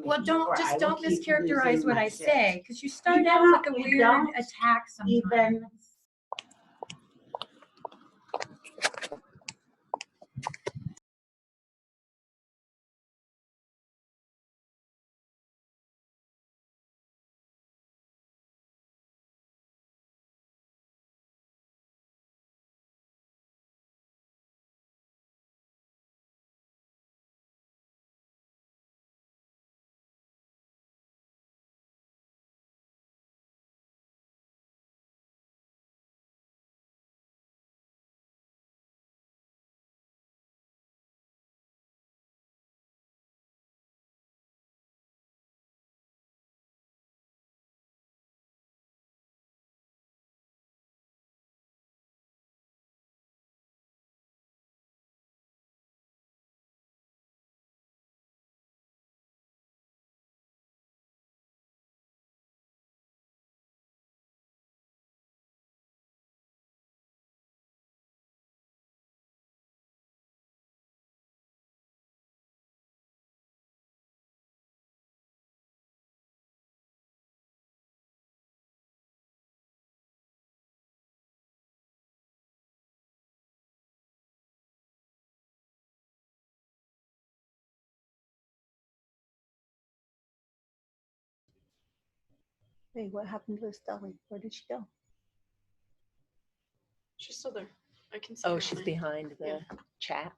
Well, don't mischaracterize what I say, because you start You out don't- with a you weird don't attack sometimes. Even Hey, what happened to Estelle? Where did she go? She's still there. I can see Oh, her she's online. behind the Yeah. chat.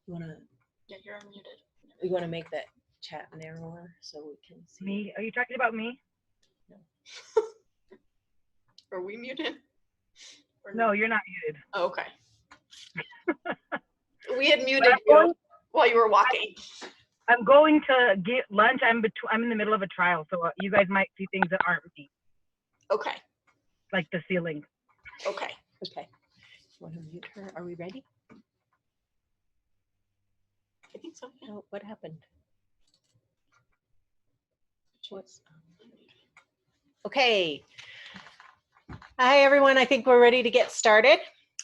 You wanna Yeah, you're unmuted. make that chat narrower so we can see? Me? Are you talking about me? Are we muted? Or No, you're not muted. Oh, okay. We had muted you while you were walking. I'm going to get lunch. I'm in the middle of a trial, so you guys might see things that aren't me, Okay. like the ceiling. Okay. Okay. Want to mute her? Are we ready? I think so. Yeah. Oh, what happened? What's okay. Hi, everyone. I think we're ready to get started.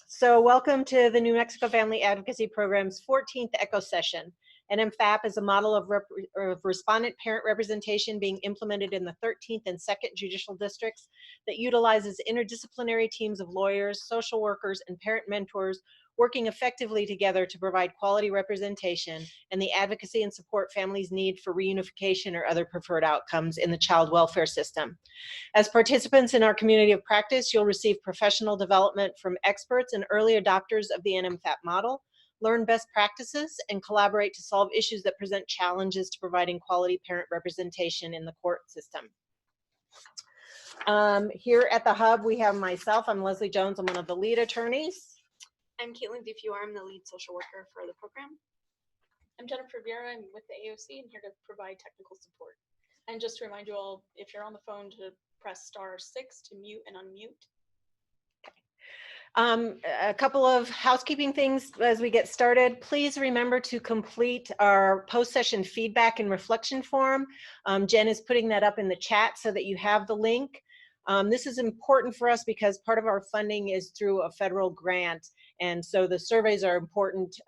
So welcome to the New Mexico Family Advocacy Program's 14th ECHO session. NMFAP is a model of respondent parent representation being implemented in the 13th and 2nd judicial districts that utilizes interdisciplinary teams of lawyers, social workers, and parent mentors working effectively together to provide quality representation and the advocacy and support families need for reunification or other preferred outcomes in the child welfare system. As participants in our community of practice, you'll receive professional development from experts and early adopters of the NMFAP model, learn best practices, and collaborate to solve issues that present challenges to providing quality parent representation in the court system. Here at the Hub, we have myself. I'm Leslie Jones. I'm one of the lead attorneys. I'm Caitlin DeFewer. I'm the lead social worker for the program. I'm Jennifer Vieira. I'm with the AOC and here to provide technical support. And just to remind you all, if you're on the phone, to press *6 to mute and unmute. A couple of housekeeping things as we get started. Please remember to complete our post-session feedback and reflection form. Jen is putting that up in the chat so that you have the link. This is important for us because part of our funding is through a federal grant, and so the surveys are important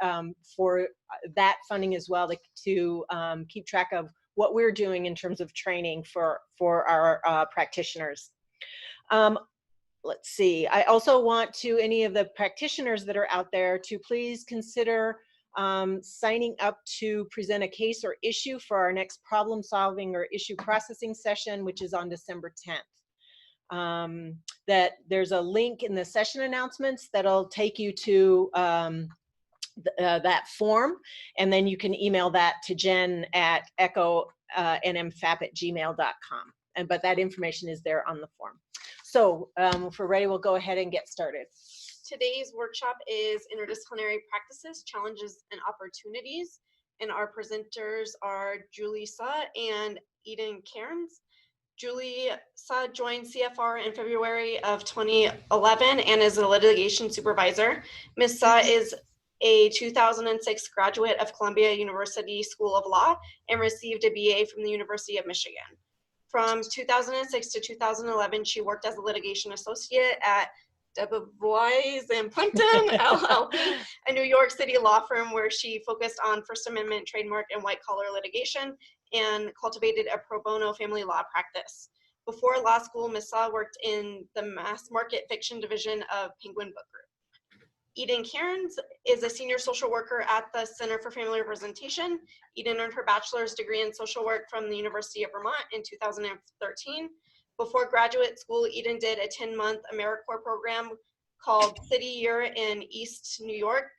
for that funding as well, to keep track of what we're doing in terms of training for our practitioners. Let's see, I also want to any of the practitioners that are out there to please consider signing up to present a case or issue for our next problem solving or issue processing session, which is on December 10th. That there's a link in the session announcements that'll take you to that form, and then you can email that to Jen at echonmfap@gmail.com. But that information is there on the form. So if we're ready, we'll go ahead and get started. Today's workshop is Interdisciplinary Practices, Challenges, and Opportunities. And our presenters are Julie Sa and Eden Karnes. Julie Sa joined CFR in February of 2011 and is a litigation supervisor. Ms. Sa is a 2006 graduate of Columbia University School of Law and received a BA from the University of Michigan. From 2006 to 2011, she worked as a litigation associate at Debevoise and Plimpton, LLP, a New York City law firm where she focused on First Amendment, trademark, and white-collar litigation and cultivated a pro bono family law practice. Before law school, Ms. Saw worked in the mass market fiction division of Penguin Book Group. Eden Karnes is a senior social worker at the Center for Family Representation. Eden earned her bachelor's degree in social work from the University of Vermont in 2013. Before graduate school, Eden did a 10-month AmeriCorps program called City Year in East New York,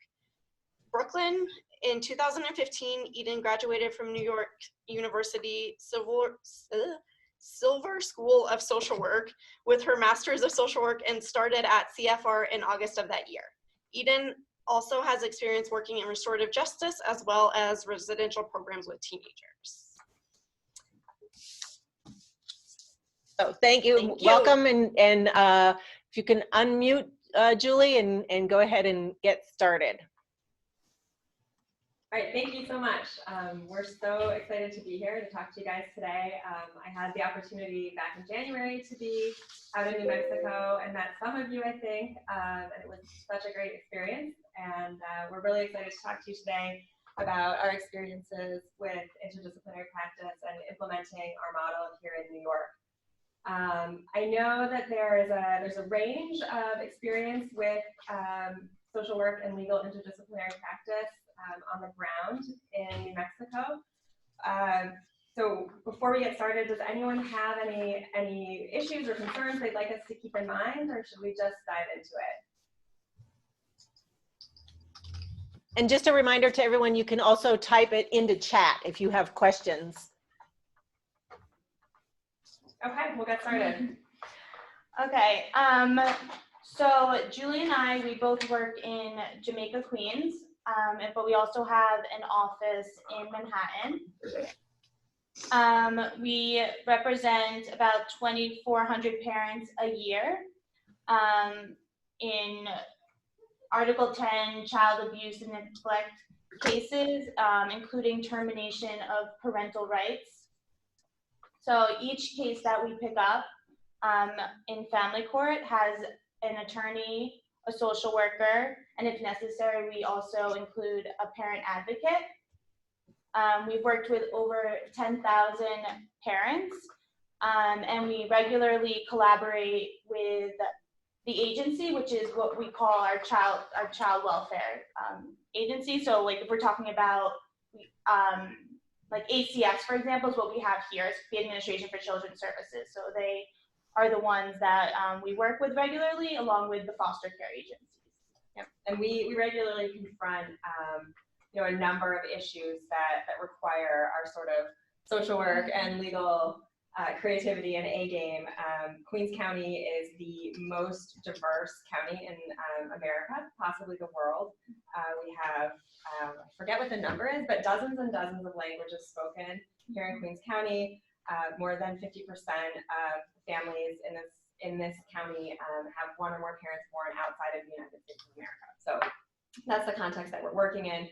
Brooklyn. In 2015, Eden graduated from New York University Silver School of Social Work with her Master's of Social Work and started at CFR in August of that year. Eden also has experience working in restorative justice as well as residential programs with teenagers. So thank you. Thank you. Welcome, and if you can unmute Julie and go ahead and get started. All right, thank you so much. We're so excited to be here to talk to you guys today. I had the opportunity back in January to be out in New Mexico and met some of you, I think, and it was such a great experience. And we're really excited to talk to you today about our experiences with interdisciplinary practice and implementing our model here in New York. I know that there's a range of experience with social work and legal interdisciplinary practice on the ground in New Mexico. So before we get started, does anyone have any issues or concerns they'd like us to keep in mind, or should we just dive into it? And just a reminder to everyone, you can also type it into chat if you have questions. Okay, we'll get started. Okay, so Julie and I, we both work in Jamaica, Queens, but we also have an office in Manhattan. We represent about 2,400 parents a year in Article 10 child abuse and neglect cases, including termination of parental rights. So each case that we pick up in family court has an attorney, a social worker, and if necessary, we also include a parent advocate. We've worked with over 10,000 parents, and we regularly collaborate with the agency, which is what we call our child welfare agency. So like if we're talking about like ACS, for example, is what we have here, is the Administration for Children's Services. So they are the ones that we work with regularly, along with the foster care agencies. Yep. And we regularly confront a number of issues that require our sort of social work and legal creativity and A game. Queens County is the most diverse county in America, possibly the world. We have, I forget what the number is, but dozens and dozens of languages spoken here in Queens County. More than 50% of families in this county have one or more parents born outside of the United States of America. So that's the context that we're working in.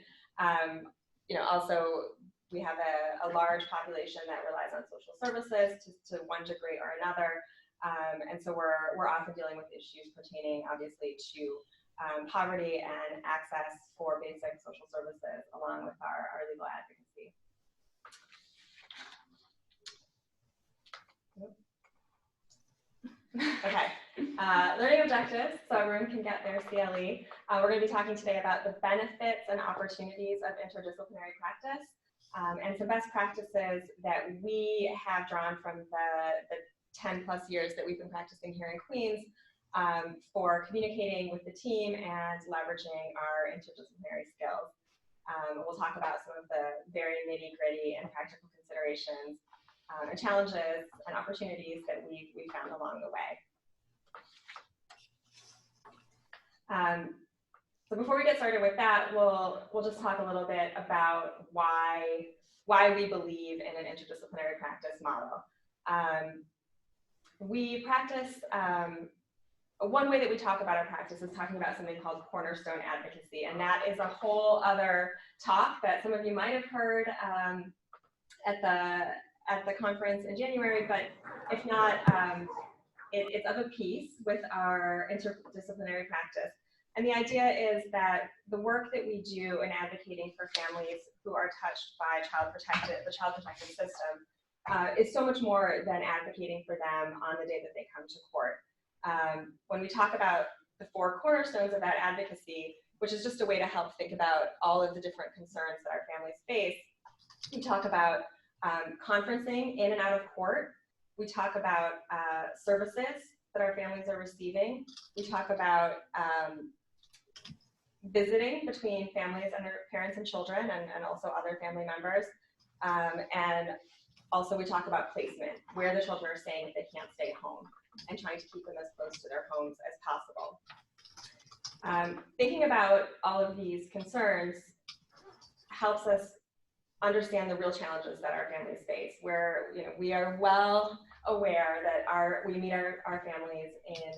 Also, we have a large population that relies on social services to one degree or another. And so we're often dealing with issues pertaining, obviously, to poverty and access for basic social services, along with our legal advocacy. Okay, learning objectives, so everyone can get their CLE. We're going to be talking today about the benefits and opportunities of interdisciplinary practice, and some best practices that we have drawn from the 10 plus years that we've been practicing here in Queens for communicating with the team and leveraging our interdisciplinary skills. We'll talk about some of the very nitty-gritty and practical considerations and challenges and opportunities that we found along the way. So before we get started with that, we'll just talk a little bit about why we believe in an interdisciplinary practice model. We practice, one way that we talk about our practice is talking about something called cornerstone advocacy, and that is a whole other talk that some of you might have heard at the conference in January, but if not, it's of a piece with our interdisciplinary practice. And the idea is that the work that we do in advocating for families who are touched by the child protective system is so much more than advocating for them on the day that they come to court. When we talk about the 4 cornerstones of that advocacy, which is just a way to help think about all of the different concerns that our families face, we talk about conferencing in and out of court. We talk about services that our families are receiving. We talk about visiting between families and their parents and children, and also other family members. And also we talk about placement, where the children are staying if they can't stay home, and trying to keep them as close to their homes as possible. Thinking about all of these concerns helps us understand the real challenges that our families face, where we are well aware that we meet our families in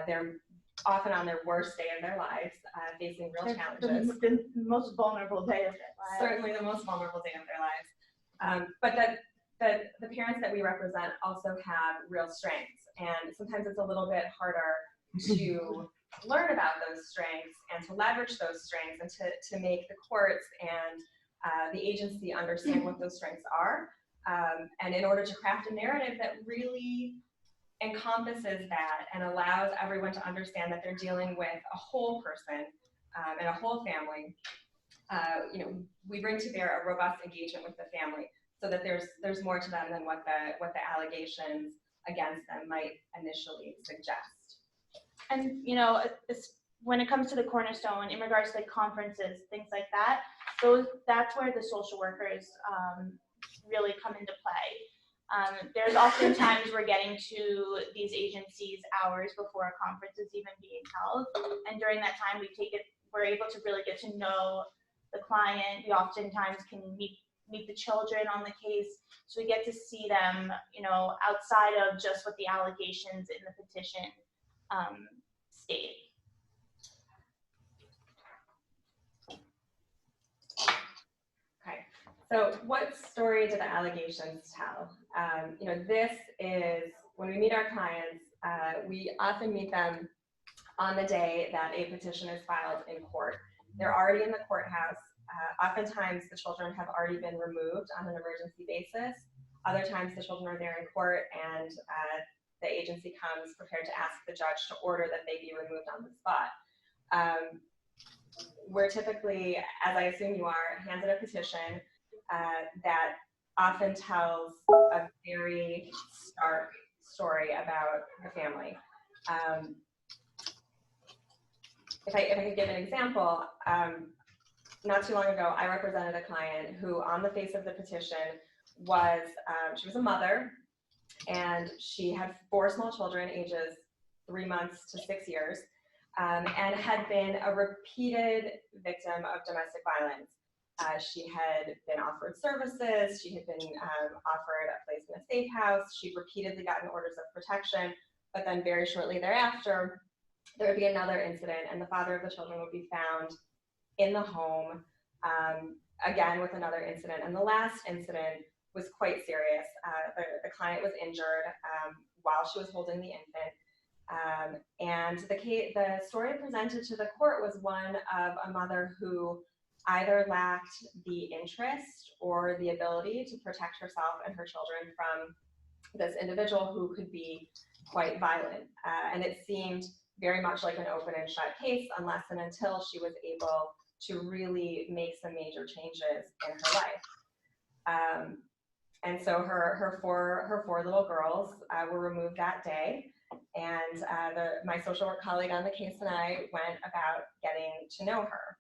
their often on their worst day of their lives, facing real challenges. The most vulnerable day of their lives. Certainly the most vulnerable day of their lives. But that the parents that we represent also have real strengths, and sometimes it's a little bit harder to learn about those strengths and to leverage those strengths, and to make the courts and the agency understand what those strengths are, and in order to craft a narrative that really encompasses that and allows everyone to understand that they're dealing with a whole person and a whole family. We bring to bear a robust engagement with the family, so that there's more to them than what the allegations against them might initially suggest. And when it comes to the cornerstone, in regards to like conferences, things like that, that's where the social workers really come into play. There's often times we're getting to these agencies hours before a conference is even being held, and during that time we're able to really get to know the client. We oftentimes can meet the children on the case, so we get to see them, outside of just what the allegations in the petition state. Okay, so what story do the allegations tell? This is, when we meet our clients, we often meet them on the day that a petition is filed in court. They're already in the courthouse. Oftentimes the children have already been removed on an emergency basis. Other times the children are there in court, and the agency comes prepared to ask the judge to order that they be removed on the spot. We're typically, as I assume you are, handed a petition that often tells a very stark story about the family. If I could give an example, not too long ago, I represented a client who, on the face of the petition, she was a mother, and she had 4 small children, ages 3 months to 6 years, and had been a repeated victim of domestic violence. She had been offered services, she had been offered a place in a safe house, she'd repeatedly gotten orders of protection, but then very shortly thereafter, there would be another incident, and the father of the children would be found in the home, again with another incident. And the last incident was quite serious. The client was injured while she was holding the infant. And the story presented to the court was one of a mother who either lacked the interest or the ability to protect herself and her children from this individual who could be quite violent. And it seemed very much like an open and shut case, unless and until she was able to really make some major changes in her life. And so her four little girls were removed that day, and my social work colleague on the case and I went about getting to know her.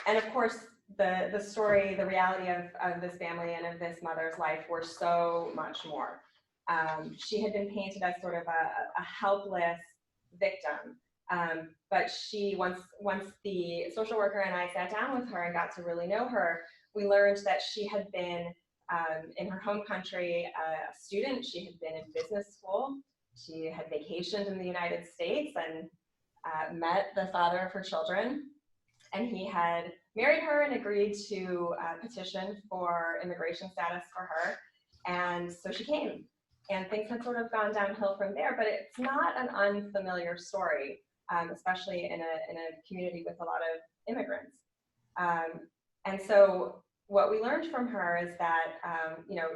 And of course, the story, the reality of this family and of this mother's life were so much more. She had been painted as sort of a helpless victim, but once the social worker and I sat down with her and got to really know her, we learned that she had been in her home country a student. She had been in business school. She had vacationed in the United States and met the father of her children, and he had married her and agreed to petition for immigration status for her. And so she came, and things had sort of gone downhill from there, but it's not an unfamiliar story, especially in a community with a lot of immigrants. And so what we learned from her is that,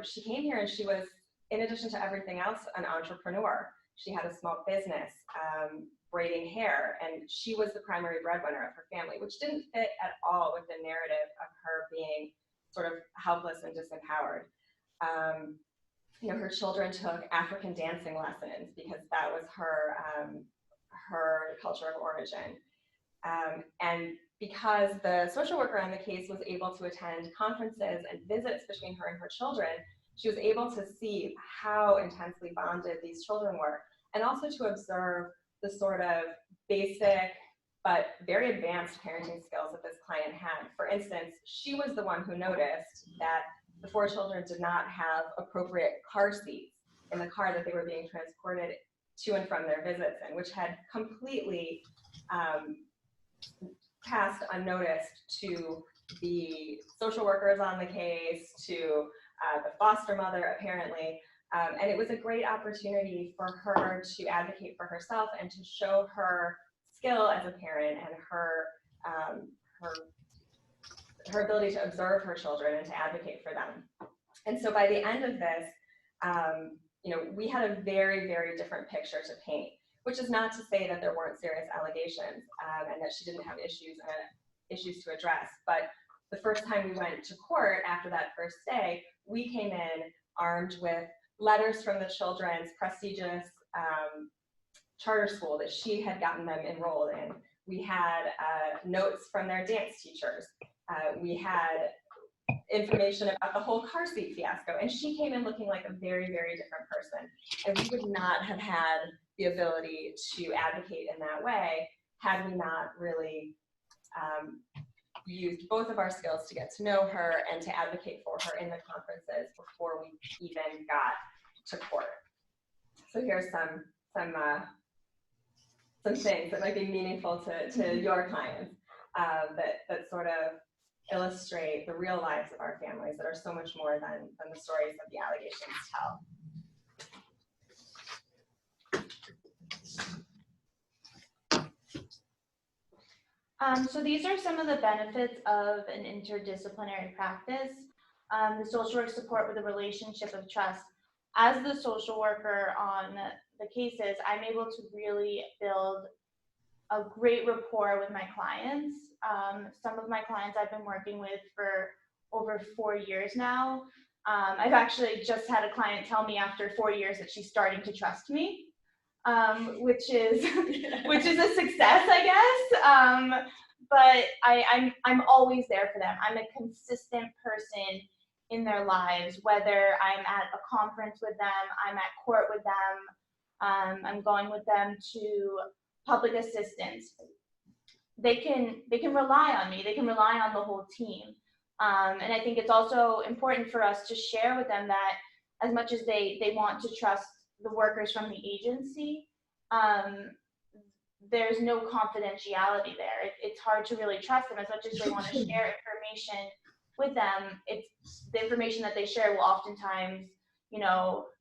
she came here and she was, in addition to everything else, an entrepreneur. She had a small business, braiding hair, and she was the primary breadwinner of her family, which didn't fit at all with the narrative of her being sort of helpless and disempowered. Her children took African dancing lessons because that was her culture of origin. And because the social worker on the case was able to attend conferences and visits between her and her children, she was able to see how intensely bonded these children were, and also to observe the sort of basic but very advanced parenting skills that this client had. For instance, she was the one who noticed that the 4 children did not have appropriate car seats in the car that they were being transported to and from their visits in, which had completely passed unnoticed to the social workers on the case, to the foster mother, apparently. And it was a great opportunity for her to advocate for herself and to show her skill as a parent and her ability to observe her children and to advocate for them. And so by the end of this, we had a very, very different picture to paint, which is not to say that there weren't serious allegations and that she didn't have issues to address. But the first time we went to court after that first day, we came in armed with letters from the children's prestigious charter school that she had gotten them enrolled in. We had notes from their dance teachers. We had information about the whole car seat fiasco, and she came in looking like a very, very different person. And we would not have had the ability to advocate in that way had we not really used both of our skills to get to know her and to advocate for her in the conferences before we even got to court. So here's some things that might be meaningful to your clients that sort of illustrate the real lives of our families that are so much more than the stories that the allegations tell. So these are some of the benefits of an interdisciplinary practice. The social work support with a relationship of trust. As the social worker on the cases, I'm able to really build a great rapport with my clients. Some of my clients I've been working with for over 4 years now. I've actually just had a client tell me after 4 years that she's starting to trust me, which is a success, I guess. But I'm always there for them. I'm a consistent person in their lives, whether I'm at a conference with them, I'm at court with them, I'm going with them to public assistance. They can rely on me. They can rely on the whole team. And I think it's also important for us to share with them that as much as they want to trust the workers from the agency, there's no confidentiality there. It's hard to really trust them as much as they want to share information with them. It's the information that they share will oftentimes,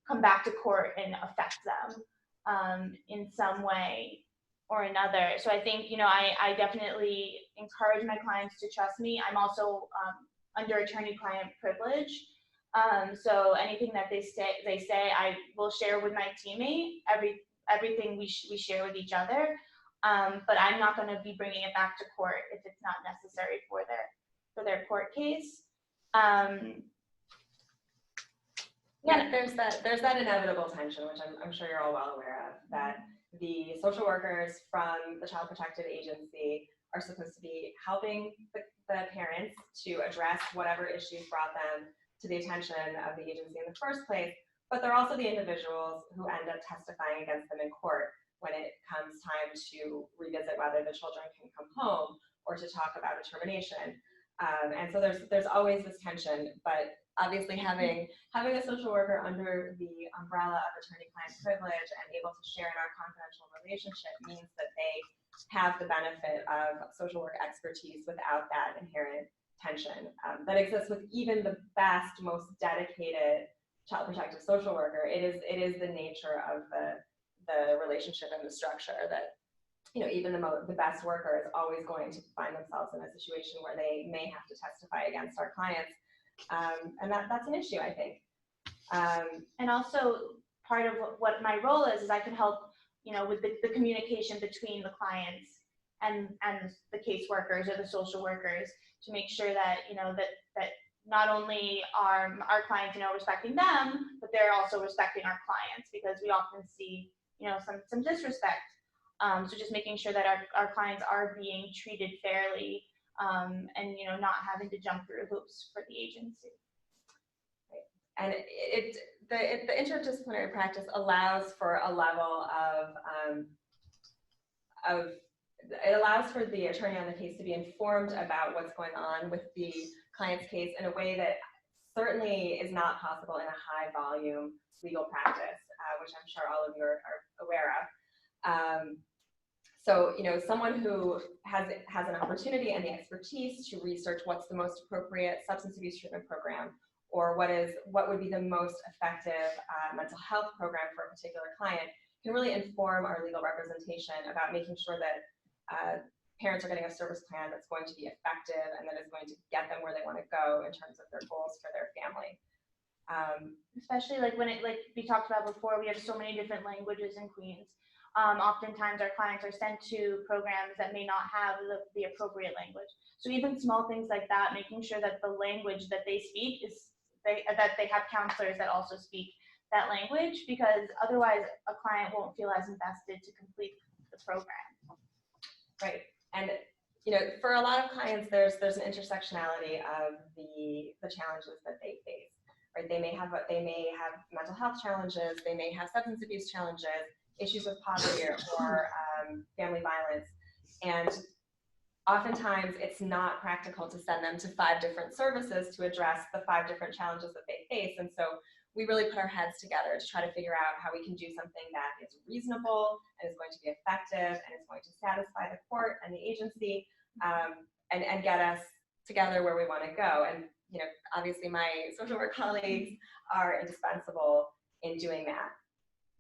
come back to court and affect them in some way or another. So I think, I definitely encourage my clients to trust me. I'm also under attorney-client privilege. So anything that they say, I will share with my teammate, everything we share with each other. But I'm not going to be bringing it back to court if it's not necessary for their court case. Yeah, there's that inevitable tension, which I'm sure you're all well aware of, that the social workers from the Child Protective Agency are supposed to be helping the parents to address whatever issues brought them to the attention of the agency in the first place, but they're also the individuals who end up testifying against them in court when it comes time to revisit whether the children can come home or to talk about a termination. And so there's always this tension, but obviously having a social worker under the umbrella of attorney-client privilege and able to share in our confidential relationship means that they have the benefit of social work expertise without that inherent tension that exists with even the best, most dedicated child protective social worker. It is the nature of the relationship and the structure that, you know, even the best worker is always going to find themselves in a situation where they may have to testify against our clients, and that's an issue, I think. And also part of what my role is I can help, you know, with the communication between the clients and the caseworkers or the social workers to make sure that, you know, that not only are our clients, you know, respecting them, but they're also respecting our clients, because we often see, you know, some disrespect. So just making sure that our clients are being treated fairly, and, you know, not having to jump through hoops for the agency. And the interdisciplinary practice allows for a level of it allows for the attorney on the case to be informed about what's going on with the client's case in a way that certainly is not possible in a high volume legal practice, which I'm sure all of you are aware of. So, you know, someone who has an opportunity and the expertise to research what's the most appropriate substance abuse treatment program, or what would be the most effective mental health program for a particular client, can really inform our legal representation about making sure that parents are getting a service plan that's going to be effective and that is going to get them where they want to go in terms of their goals for their family. Especially like when like we talked about before, we have so many different languages in Queens. Oftentimes our clients are sent to programs that may not have the appropriate language. So even small things like that, making sure that the language that they speak that they have counselors that also speak that language, because otherwise a client won't feel as invested to complete the program. Right, and you know, for a lot of clients, there's an intersectionality of the challenges that they face. Right, they may have mental health challenges, they may have substance abuse challenges, issues with poverty or family violence, and oftentimes it's not practical to send them to 5 different services to address the 5 different challenges that they face. And so we really put our heads together to try to figure out how we can do something that is reasonable and is going to be effective and is going to satisfy the court and the agency, and get us together where we want to go. And you know, obviously my social work colleagues are indispensable in doing that.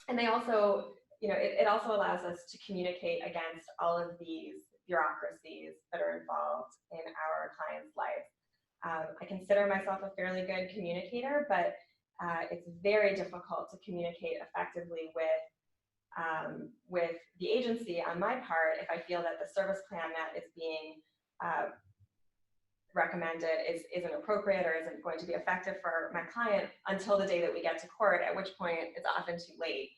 And they also, you know, it also allows us to communicate against all of these bureaucracies that are involved in our clients' lives. I consider myself a fairly good communicator, but it's very difficult to communicate effectively with the agency on my part if I feel that the service plan that is being recommended isn't appropriate or isn't going to be effective for my client until the day that we get to court, at which point it's often too late.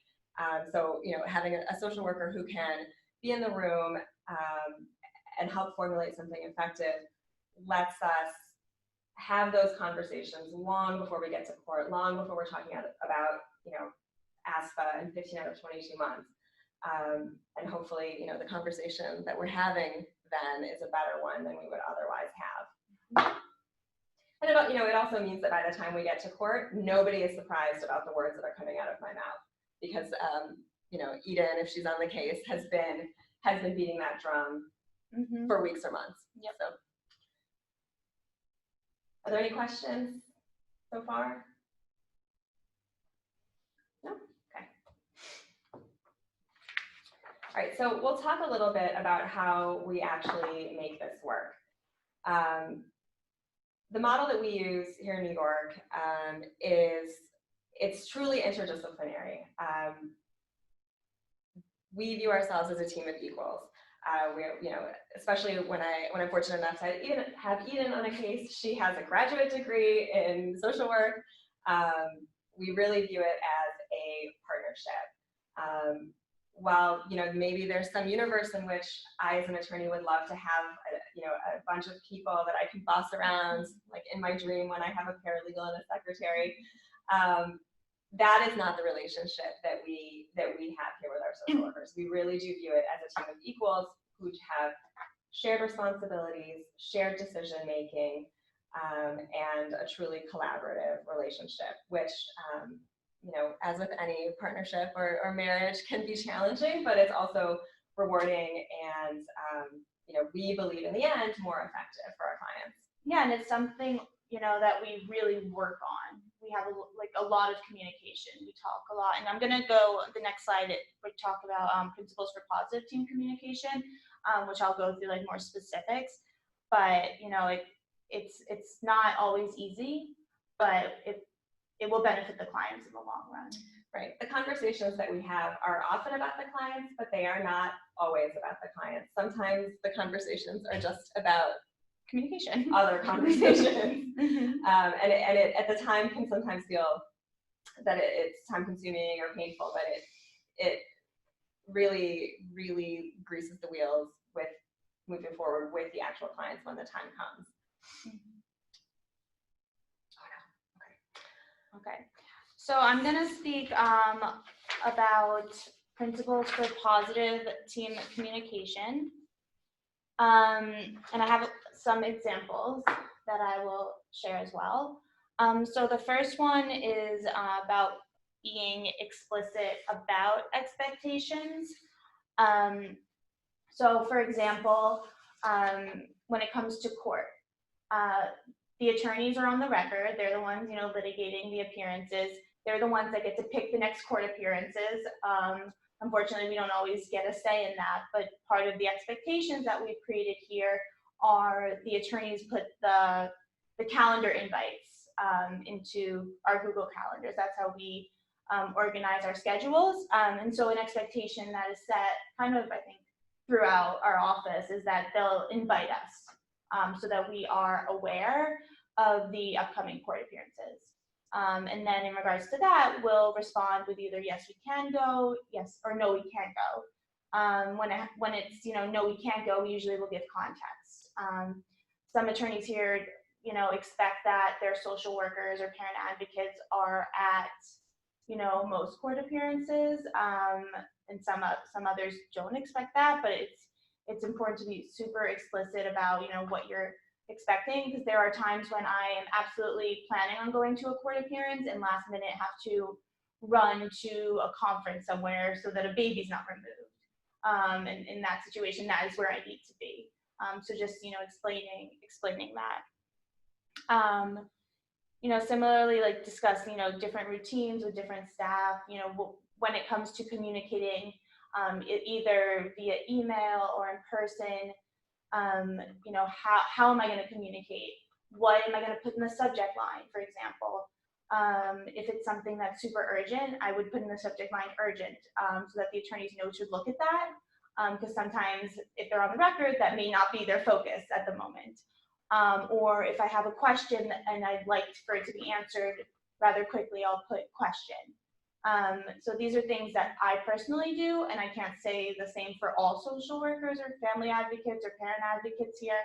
So, you know, having a social worker who can be in the room and help formulate something effective lets us have those conversations long before we get to court, long before we're talking about, you know, ASFA in 15 out of 22 months. And hopefully, you know, the conversation that we're having then is a better one than we would otherwise have. And it, you know, it also means that by the time we get to court, nobody is surprised about the words that are coming out of my mouth, because you know, Eden, if she's on the case, has been beating that drum for weeks or months. Yep. So, are there any questions so far? No? Okay. All right, so we'll talk a little bit about how we actually make this work. The model that we use here in New York it's truly interdisciplinary. We view ourselves as a team of equals. We're, you know, especially when I'm fortunate enough to have Eden on a case. She has a graduate degree in social work. We really view it as a partnership. While, you know, maybe there's some universe in which I, as an attorney, would love to have a bunch of people that I can boss around, like in my dream when I have a paralegal and a secretary. That is not the relationship that we have here with our social workers. We really do view it as a team of equals who have shared responsibilities, shared decision making, and a truly collaborative relationship, which, you know, as with any partnership or marriage, can be challenging, but it's also rewarding and, we believe in the end, more effective for our clients. Yeah, and it's something, that we really work on. We have a lot of communication. We talk a lot, and I'm gonna go the next slide. We talk about principles for positive team communication, which I'll go through more specifics. But it's not always easy, but it will benefit the clients in the long run. Right. The conversations that we have are often about the clients, but they are not always about the clients. Sometimes the conversations are just about Communication. Other conversations. Mm-hmm. And it at the time can sometimes feel that it's time consuming or painful, but it really, really greases the wheels with moving forward with the actual clients when the time comes. Mm-hmm. Okay. So I'm going to speak about principles for positive team communication. And I have some examples that I will share as well. So the first one is about being explicit about expectations. So for example, when it comes to court, the attorneys are on the record. They're the ones, litigating the appearances. They're the ones that get to pick the next court appearances. Unfortunately, we don't always get a say in that, but part of the expectations that we've created here are the attorneys put the calendar invites into our Google calendars. That's how we organize our schedules. And so an expectation that is set kind of, I think, throughout our office is that they'll invite us so that we are aware of the upcoming court appearances. And then in regards to that, we'll respond with either yes, we can go, yes, or no, we can't go. When it's, no, we can't go, we usually will give context. Some attorneys here, expect that their social workers or parent advocates are at, most court appearances, and some others don't expect that, but it's important to be super explicit about, what you're expecting, because there are times when I am absolutely planning on going to a court appearance and last minute have to run to a conference somewhere so that a baby's not removed. And in that situation, that is where I need to be. So just, explaining that. Similarly, discussing, different routines with different staff, when it comes to communicating either via email or in person, how am I going to communicate? What am I going to put in the subject line, for example? If it's something that's super urgent, I would put in the subject line urgent, so that the attorneys know to look at that, because sometimes if they're on the record, that may not be their focus at the moment. Or if I have a question and I'd like for it to be answered rather quickly, I'll put question. So these are things that I personally do, and I can't say the same for all social workers or family advocates or parent advocates here,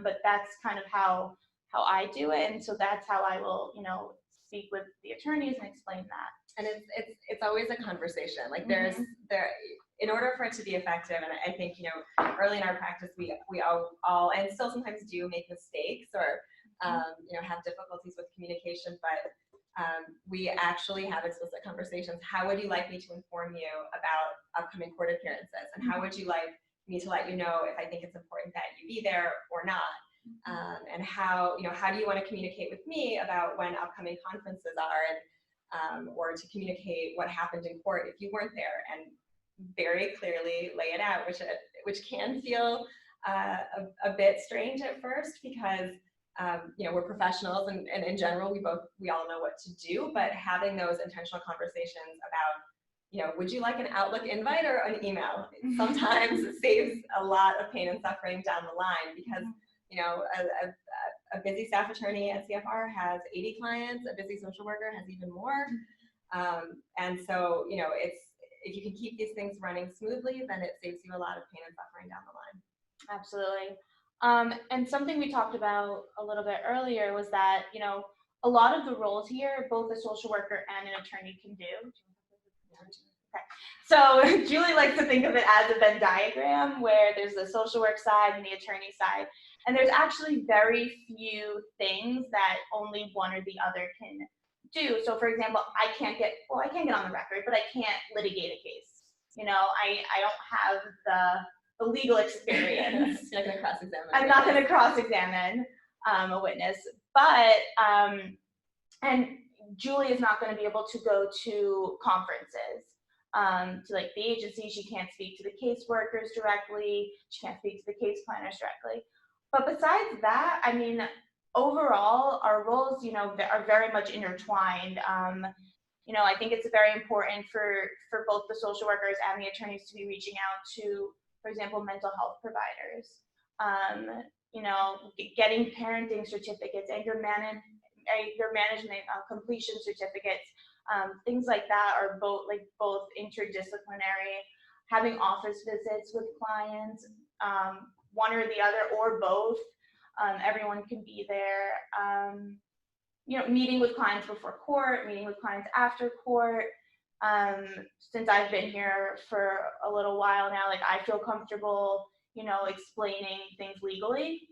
but that's kind of how I do it, and so that's how I will, speak with the attorneys and explain that. And it's always a conversation. In order for it to be effective, and I think, early in our practice, we all and still sometimes do make mistakes or, have difficulties with communication, but we actually have explicit conversations. How would you like me to inform you about upcoming court appearances? And how would you like me to let you know if I think it's important that you be there or not? And how do you want to communicate with me about when upcoming conferences are, and or to communicate what happened in court if you weren't there, and very clearly lay it out, which can feel a bit strange at first, because we're professionals, and in general we all know what to do, but having those intentional conversations about, would you like an Outlook invite or an email, sometimes saves a lot of pain and suffering down the line, because a busy staff attorney at CFR has 80 clients, a busy social worker has even more, and so if you can keep these things running smoothly, then it saves you a lot of pain and suffering down the line. Absolutely. And something we talked about a little bit earlier was that, a lot of the roles here, both a social worker and an attorney can do. Okay. So Julie likes to think of it as a Venn diagram, where there's the social work side and the attorney side. And there's actually very few things that only one or the other can do. So for example, I can't get on the record, but I can't litigate a case. You know, I don't have the legal experience. You're not going to cross-examine. I'm not going to cross-examine a witness, but and Julie is not going to be able to go to conferences to like the agency. She can't speak to the caseworkers directly. She can't speak to the case planners directly. But besides that, I mean, overall, our roles, you know, are very much intertwined. You know, I think it's very important for both the social workers and the attorneys to be reaching out to, for example, mental health providers. You know, getting parenting certificates, anger management completion certificates, things like that are both interdisciplinary. Having office visits with clients, one or the other or both, everyone can be there. You know, meeting with clients before court, meeting with clients after court. Since I've been here for a little while now, like I feel comfortable, you know, explaining things legally.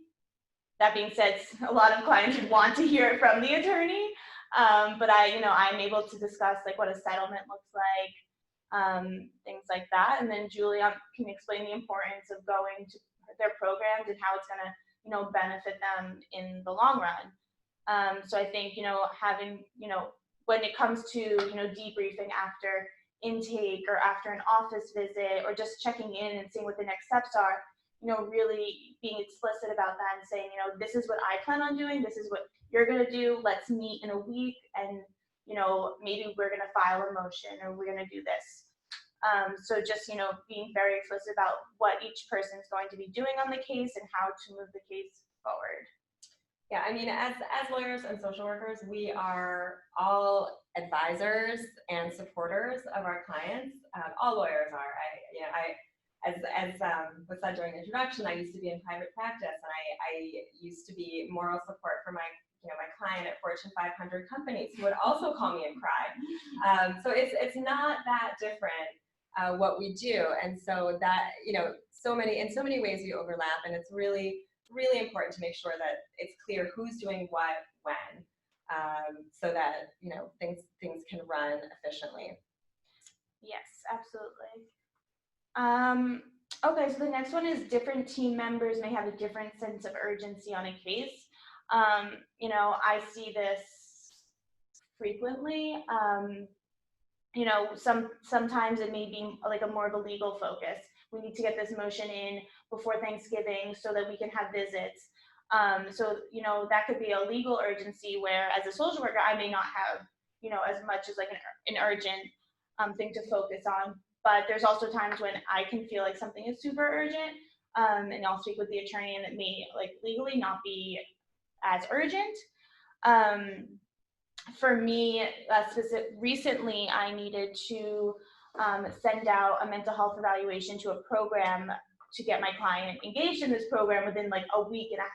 That being said, a lot of clients want to hear it from the attorney, but I'm able to discuss like what a settlement looks like, things like that. And then Julie can explain the importance of going to their programs and how it's going to, you know, benefit them in the long run. So I think, you know, having, you know, when it comes to, you know, debriefing after intake or after an office visit or just checking in and seeing what the next steps are, you know, really being explicit about that and saying, you know, this is what I plan on doing. This is what you're going to do. Let's meet in a week. And, you know, maybe we're going to file a motion or we're going to do this. So just, you know, being very explicit about what each person is going to be doing on the case and how to move the case forward. Yeah, I mean, as lawyers and social workers, we are all advisors and supporters of our clients. All lawyers are. As was said during the introduction, I used to be in private practice, and I used to be moral support for my client at Fortune 500 companies who would also call me and cry. So it's not that different what we do, and so that, you know, in so many ways we overlap, and it's really important to make sure that it's clear who's doing what when, so that, you know, things can run efficiently. Yes, absolutely. Okay, so the next one is different team members may have a different sense of urgency on a case. You know, I see this frequently. You know, sometimes it may be like a more of a legal focus. We need to get this motion in before Thanksgiving so that we can have visits. So, you know, that could be a legal urgency where as a social worker, I may not have, you know, as much as like an urgent thing to focus on. But there's also times when I can feel like something is super urgent, and I'll speak with the attorney and it may like legally not be as urgent. For me, recently I needed to send out a mental health evaluation to a program to get my client engaged in this program within like a week and a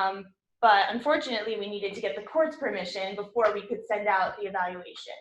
half. But unfortunately, we needed to get the court's permission before we could send out the evaluation.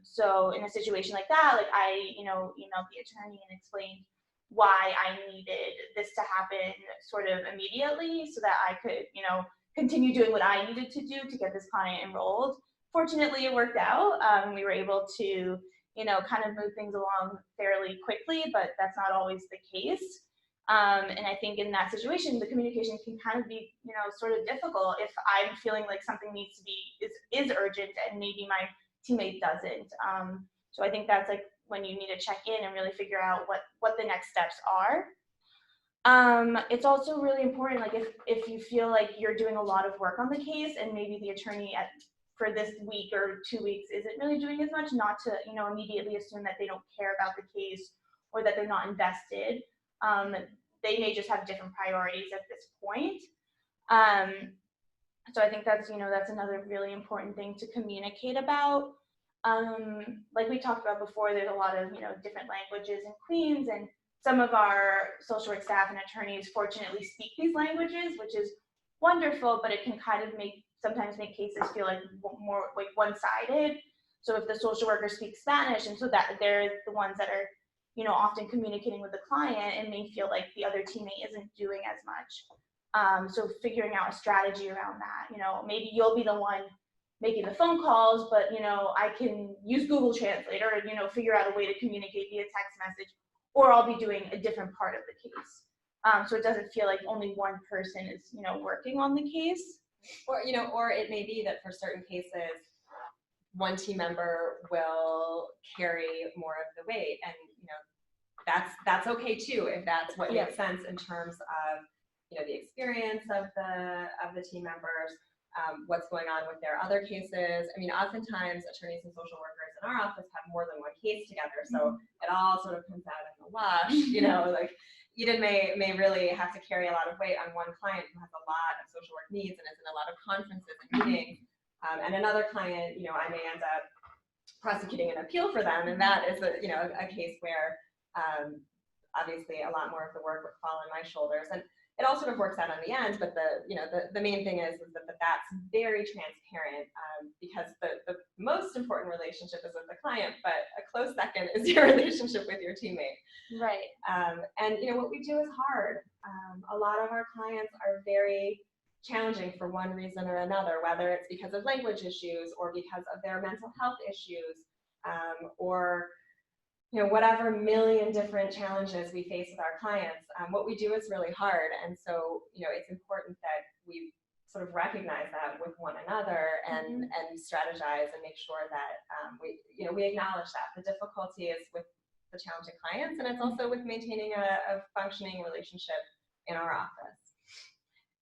So in a situation like that, like I, you know, emailed the attorney and explained why I needed this to happen sort of immediately so that I could, you know, continue doing what I needed to do to get this client enrolled. Fortunately, it worked out. We were able to, you know, kind of move things along fairly quickly, but that's not always the case. And I think in that situation, the communication can kind of be, you know, sort of difficult if I'm feeling like something needs to be, is urgent and maybe my teammate doesn't. So I think that's like when you need to check in and really figure out what the next steps are. It's also really important, like if you feel like you're doing a lot of work on the case and maybe the attorney for this week or 2 weeks isn't really doing as much, not to, you know, immediately assume that they don't care about the case or that they're not invested. They may just have different priorities at this point. So I think that's, you know, that's another really important thing to communicate about. Like we talked about before, there's a lot of, you know, different languages in Queens, and some of our social work staff and attorneys fortunately speak these languages, which is wonderful, but it can kind of sometimes make cases feel like more like one-sided. So if the social worker speaks Spanish, and so that they're the ones that are, you know, often communicating with the client, and may feel like the other teammate isn't doing as much. So figuring out a strategy around that, you know, maybe you'll be the one making the phone calls, but, you know, I can use Google Translate or, you know, figure out a way to communicate via text message, or I'll be doing a different part of the case. So it doesn't feel like only one person is, you know, working on the case. Or, you know, or it may be that for certain cases, one team member will carry more of the weight, and, you know, that's okay too, if that's what makes sense in terms of, you know, the experience of the team members, what's going on with their other cases. I mean, oftentimes attorneys and social workers in our office have more than one case together, so it all sort of comes out in the wash. You know, like Eden may really have to carry a lot of weight on one client who has a lot of social work needs and is in a lot of conferences and meetings, and another client, you know, I may end up prosecuting an appeal for them, and that is a case where obviously a lot more of the work would fall on my shoulders. And it all sort of works out on the end, but the main thing is that that's very transparent, because the most important relationship is with the client, but a close second is your relationship with your teammate. Right. And, you know, what we do is hard. A lot of our clients are very challenging for one reason or another, whether it's because of language issues or because of their mental health issues, or, you know, whatever million different challenges we face with our clients. What we do is really hard, and so, you know, it's important that we sort of recognize that with one another and strategize and make sure that we acknowledge that the difficulty is with the challenging clients, and it's also with maintaining a functioning relationship in our office.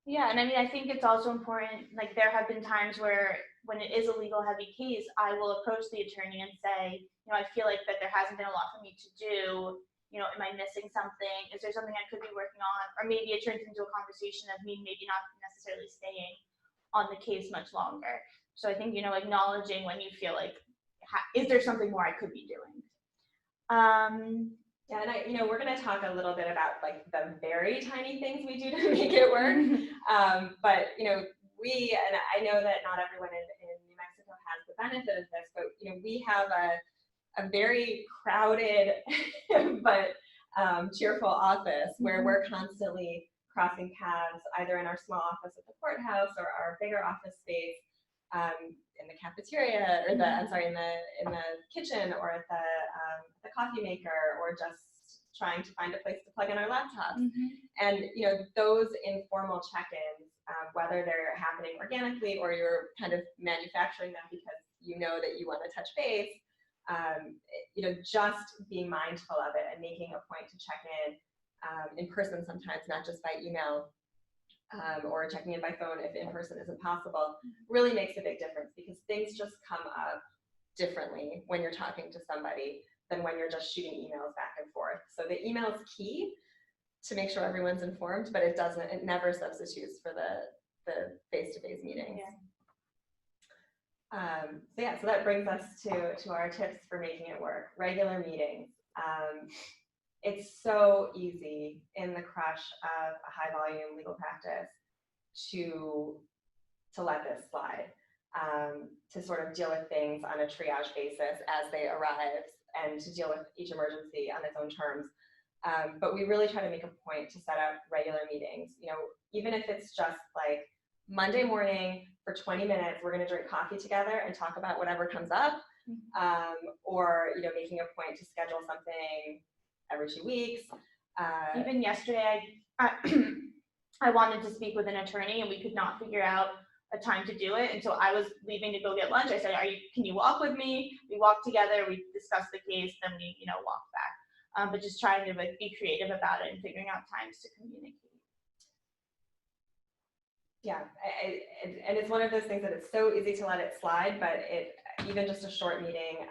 Yeah, and I mean, I think it's also important, like there have been times where when it is a legal heavy case, I will approach the attorney and say, you know, I feel like that there hasn't been a lot for me to do. You know, am I missing something? Is there something I could be working on? Or maybe it turns into a conversation of me maybe not necessarily staying on the case much longer. So I think, you know, acknowledging when you feel like, is there something more I could be doing? Yeah, and we're going to talk a little bit about like the very tiny things we do to make it work. But, you know, and I know that not everyone in New Mexico has the benefit of this, but, you know, we have a very crowded but cheerful office where we're constantly crossing paths, either in our small office at the courthouse or our bigger office space, in the cafeteria, or in the kitchen, or at the coffee maker, or just trying to find a place to plug in our laptops. And, you know, those informal check-ins, whether they're happening organically or you're kind of manufacturing them because you know that you want to touch base, you know, just being mindful of it and making a point to check in person sometimes, not just by email, or checking in by phone if in person isn't possible, really makes a big difference, because things just come up differently when you're talking to somebody than when you're just shooting emails back and forth. So the email is key to make sure everyone's informed, but it never substitutes for the face-to-face meetings. So that brings us to our tips for making it work. Regular meetings. It's so easy in the crush of a high volume legal practice to let this slide, to sort of deal with things on a triage basis as they arrive, and to deal with each emergency on its own terms. But we really try to make a point to set up regular meetings. You know, even if it's just like Monday morning for 20 minutes, we're going to drink coffee together and talk about whatever comes up, or, you know, making a point to schedule something every 2 weeks. Even yesterday, I wanted to speak with an attorney, and we could not figure out a time to do it. And so I was leaving to go get lunch. I said, can you walk with me? We walked together, we discussed the case, then we, you know, walked back. But just trying to like be creative about it and figuring out times to communicate. Yeah, and it's one of those things that it's so easy to let it slide, but even just a short meeting,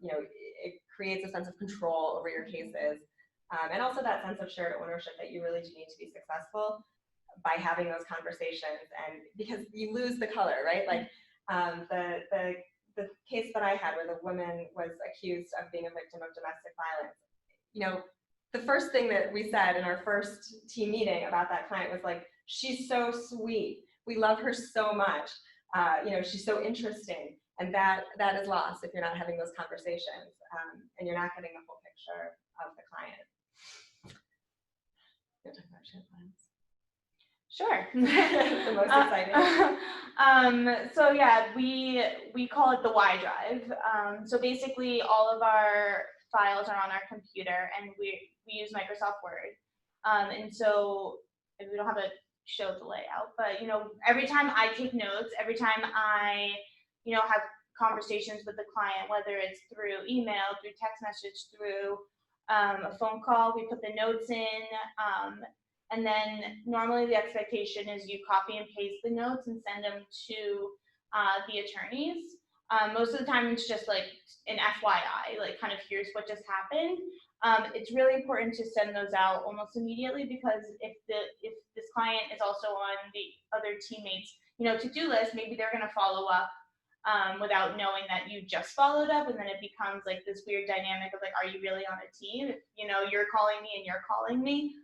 you know, it creates a sense of control over your cases, and also that sense of shared ownership that you really do need to be successful by having those conversations. And because you lose the color, right? Like the case that I had where the woman was accused of being a victim of domestic violence, you know, the first thing that we said in our first team meeting about that client was like, she's so sweet. We love her so much. You know, she's so interesting. And that is lost if you're not having those conversations, and you're not getting the full picture of the client. You're talking about shared plans. Sure. The most exciting. So yeah, we call it the Y drive. So basically all of our files are on our computer and we use Microsoft Word. And so and we don't have to show the layout, but every time I take notes, every time I, have conversations with the client, whether it's through email, through text message, through a phone call, we put the notes in. And then normally the expectation is you copy and paste the notes and send them to the attorneys. Most of the time it's just like an FYI, like kind of here's what just happened. It's really important to send those out almost immediately because if this client is also on the other teammates, to-do list, maybe they're going to follow up without knowing that you just followed up, and then it becomes like this weird dynamic of like, are you really on a team? You're calling me and you're calling me.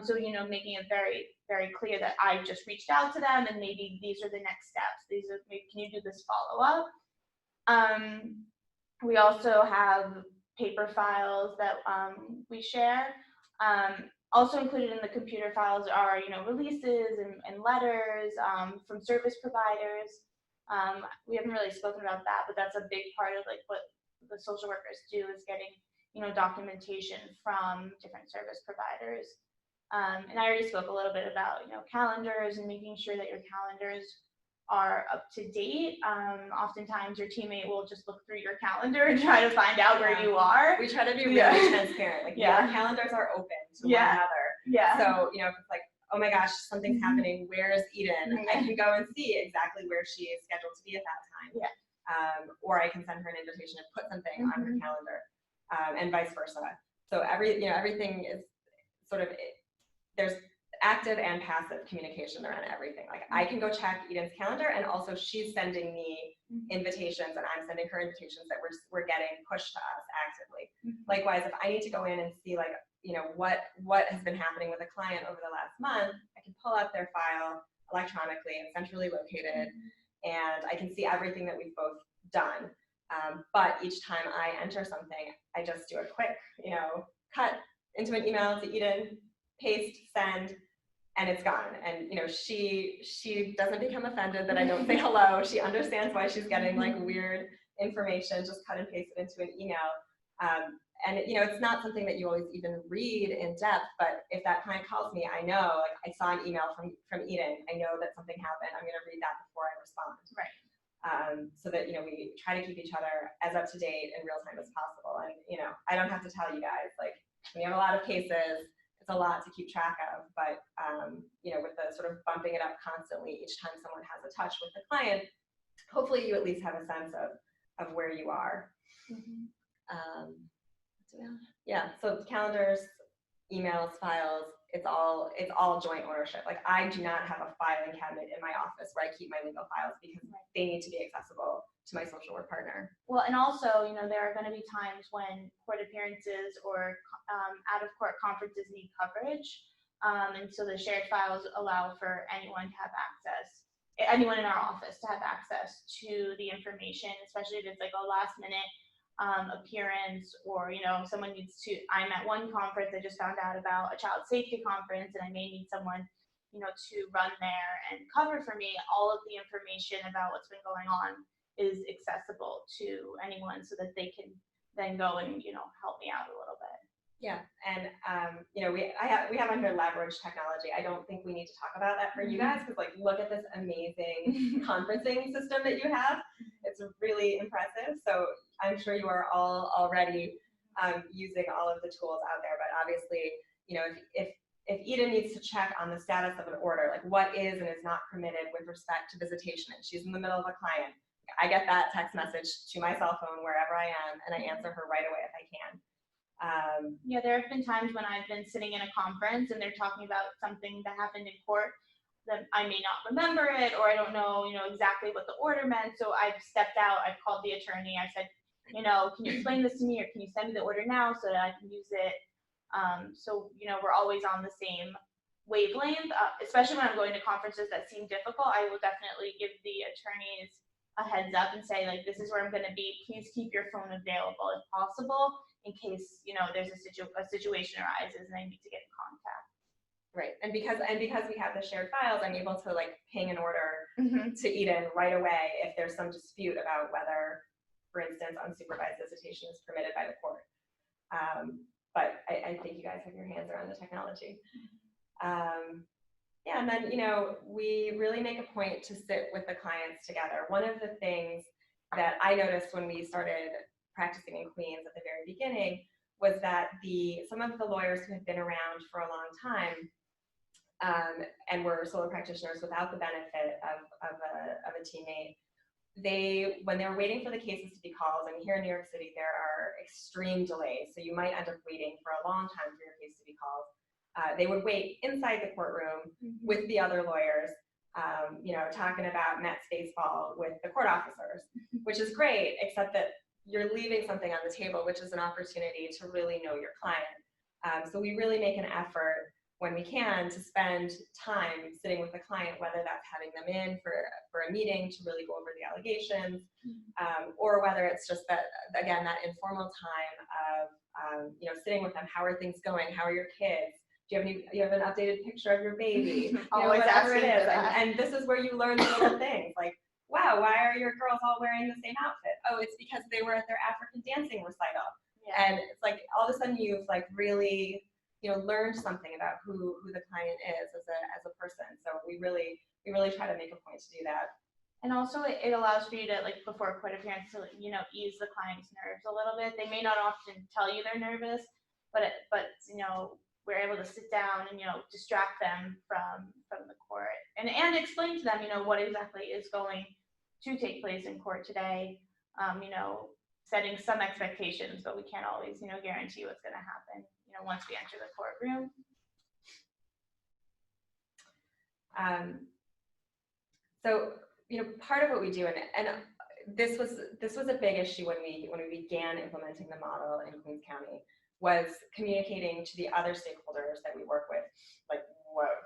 So, making it very, very clear that I just reached out to them and maybe these are the next steps. Maybe can you do this follow-up? We also have paper files that we share. Also included in the computer files are, releases and letters from service providers. We haven't really spoken about that, but that's a big part of like what the social workers do is getting, documentation from different service providers. And I already spoke a little bit about, calendars and making sure that your calendars are up to date. Oftentimes your teammate will just look through your calendar and try to find out where you are. We try to be really transparent. Like our calendars are open to one another. Yeah. So, if it's like, oh my gosh, something's happening, where's Eden? I can go and see exactly where she is scheduled to be at that time. Yeah. Or I can send her an invitation to put something on her calendar, and vice versa. So everything is sort of, there's active and passive communication around everything. Like I can go check Eden's calendar, and also she's sending me invitations, and I'm sending her invitations that we're getting pushed to us actively. Likewise, if I need to go in and see like, what has been happening with a client over the last month, I can pull up their file electronically and centrally located, and I can see everything that we've both done. But each time I enter something, I just do a quick, cut into an email to Eden, paste, send, and it's gone. And she doesn't become offended that I don't say hello. She understands why she's getting like weird information, just cut and paste it into an email. And it's not something that you always even read in depth, but if that client calls me, I know, like I saw an email from Eden, I know that something happened, I'm gonna read that before I respond. Right. So that, we try to keep each other as up to date in real time as possible. And, I don't have to tell you guys, like when you have a lot of cases, it's a lot to keep track of, but, with the sort of bumping it up constantly each time someone has a touch with the client, hopefully you at least have a sense of where you are. So calendars, emails, files, it's all joint ownership. Like I do not have a filing cabinet in my office where I keep my legal files because they need to be accessible to my social work partner. Well, and also, there are going to be times when court appearances or out-of-court conferences need coverage. And so the shared files allow for anyone in our office to have access to the information, especially if it's like a last-minute appearance, or someone needs to. I'm at one conference, I just found out about a child safety conference, and I may need someone to run there and cover for me. All of the information about what's been going on is accessible to anyone so that they can then go and help me out a little bit. Yeah, and we have under leverage technology. I don't think we need to talk about that for you guys, because like look at this amazing conferencing system that you have. It's really impressive. So I'm sure you are all already using all of the tools out there. But obviously, if Eden needs to check on the status of an order, like what is and is not permitted with respect to visitation, and she's in the middle of a client, I get that text message to my cell phone wherever I am, and I answer her right away if I can. There have been times when I've been sitting in a conference and they're talking about something that happened in court that I may not remember it, or I don't know, exactly what the order meant. So I've stepped out, I've called the attorney, I said, can you explain this to me, or can you send me the order now so that I can use it? So, we're always on the same wavelength, especially when I'm going to conferences that seem difficult. I will definitely give the attorneys a heads up and say, like, this is where I'm going to be. Please keep your phone available if possible, in case there's a situation arises and I need to get in contact. Right, and because we have the shared files, I'm able to like ping an order Mhm. to Eden right away if there's some dispute about whether, for instance, unsupervised visitation is permitted by the court. But I think you guys have your hands around the technology. Yeah, and then, we really make a point to sit with the clients together. One of the things that I noticed when we started practicing in Queens at the very beginning was that some of the lawyers who had been around for a long time and were solo practitioners without the benefit of a teammate, when they were waiting for the cases to be called, and here in New York City, there are extreme delays. So you might end up waiting for a long time for your case to be called. They would wait inside the courtroom with the other lawyers, talking about Mets baseball with the court officers, which is great, except that you're leaving something on the table, which is an opportunity to really know your client. So we really make an effort when we can to spend time sitting with the client, whether that's having them in for a meeting to really go over the allegations, or whether it's just that, again, that informal time of, sitting with them. How are things going? How are your kids? Do you have an updated picture of your baby? Whatever it is. And this is where you learn the little things like, wow, why are your girls all wearing the same outfit? Oh, it's because they were at their African dancing recital. Yeah. And it's like all of a sudden you've like really learned something about who the client is as a person. So we really try to make a point to do that. And also it allows for you to, like, before court appearance, to, ease the client's nerves a little bit. They may not often tell you they're nervous, but we're able to sit down and, distract them from the court and explain to them, what exactly is going to take place in court today. Setting some expectations, but we can't always, guarantee what's going to happen, once we enter the courtroom. So, part of what we do, and this was a big issue when we began implementing the model in Queens County, was communicating to the other stakeholders that we work with, like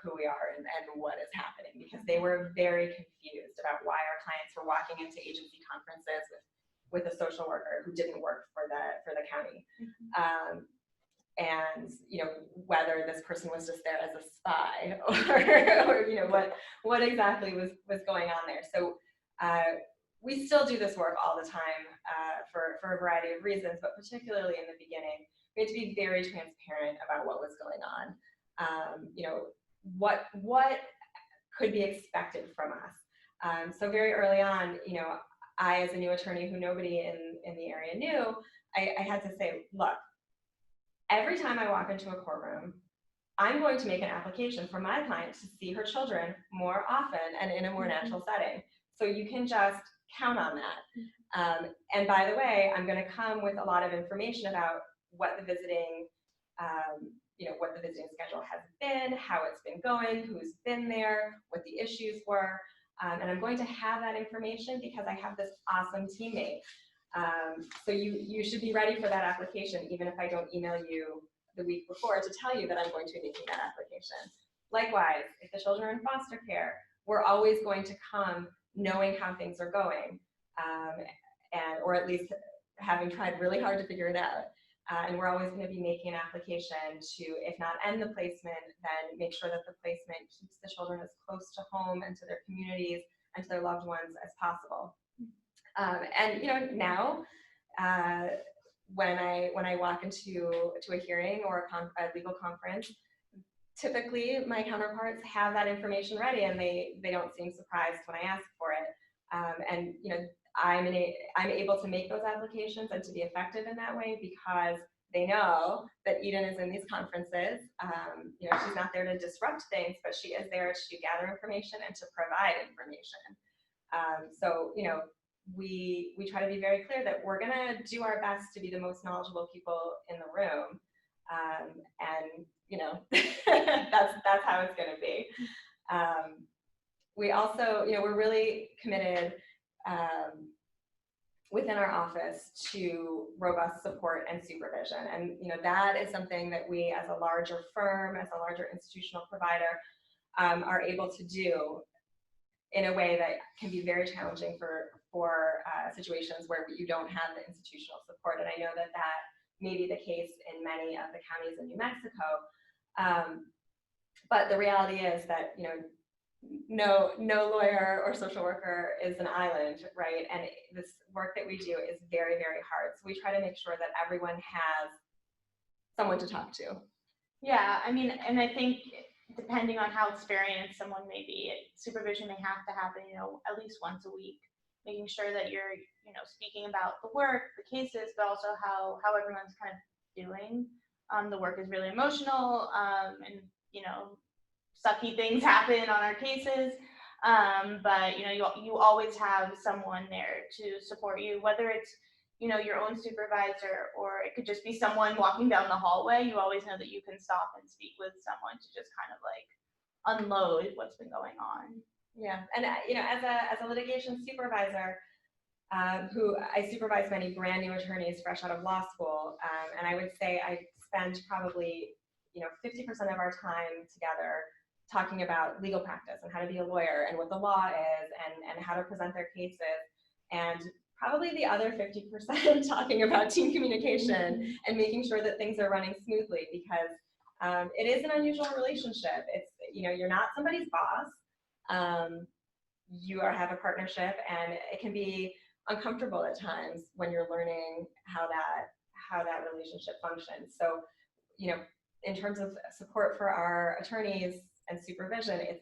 who we are and what is happening, because they were very confused about why our clients were walking into agency conferences with a social worker who didn't work for the county. And whether this person was just there as a spy or what exactly was going on there. So we still do this work all the time for a variety of reasons, but particularly in the beginning, we had to be very transparent about what was going on. What could be expected from us. So very early on, I, as a new attorney who nobody in the area knew, I had to say, look, every time I walk into a courtroom, I'm going to make an application for my client to see her children more often and in a more natural setting. So you can just count on that. And by the way, I'm going to come with a lot of information about what the visiting, what the visiting schedule has been, how it's been going, who's been there, what the issues were. And I'm going to have that information because I have this awesome teammate. So you should be ready for that application, even if I don't email you the week before to tell you that I'm going to be making that application. Likewise, if the children are in foster care, we're always going to come knowing how things are going, or at least having tried really hard to figure it out. And we're always going to be making an application to, if not end the placement, then make sure that the placement keeps the children as close to home and to their communities and to their loved ones as possible. And now, when I walk into a hearing or a legal conference, typically my counterparts have that information ready, and they don't seem surprised when I ask for it. And I'm able to make those applications and to be effective in that way because they know that Eden is in these conferences. She's not there to disrupt things, but she is there to gather information and to provide information. So we try to be very clear that we're going to do our best to be the most knowledgeable people in the room, and that's how it's going to be. We also, we're really committed within our office to robust support and supervision, and that is something that we, as a larger firm, as a larger institutional provider, are able to do in a way that can be very challenging for situations where you don't have the institutional support. And I know that may be the case in many of the counties in New Mexico. But the reality is that, you know, no lawyer or social worker is an island, right? And this work that we do is very, very hard. So we try to make sure that everyone has someone to talk to. Yeah, I mean, and I think depending on how experienced someone may be, supervision may have to happen, you know, at least once a week, making sure that you're, you know, speaking about the work, the cases, but also how everyone's kind of doing. The work is really emotional, and, you know, sucky things happen on our cases. But you know, you always have someone there to support you, whether it's, you know, your own supervisor, or it could just be someone walking down the hallway. You always know that you can stop and speak with someone to just kind of like unload what's been going on. Yeah, and you know, as a litigation supervisor, who I supervise many brand new attorneys fresh out of law school, and I would say I spend probably, you know, 50% of our time together talking about legal practice and how to be a lawyer and what the law is and how to present their cases, and probably the other 50% talking about team communication and making sure that things are running smoothly, because it is an unusual relationship. It's, you know, you're not somebody's boss. You have a partnership, and it can be uncomfortable at times when you're learning how that relationship functions. So, you know, in terms of support for our attorneys and supervision, it's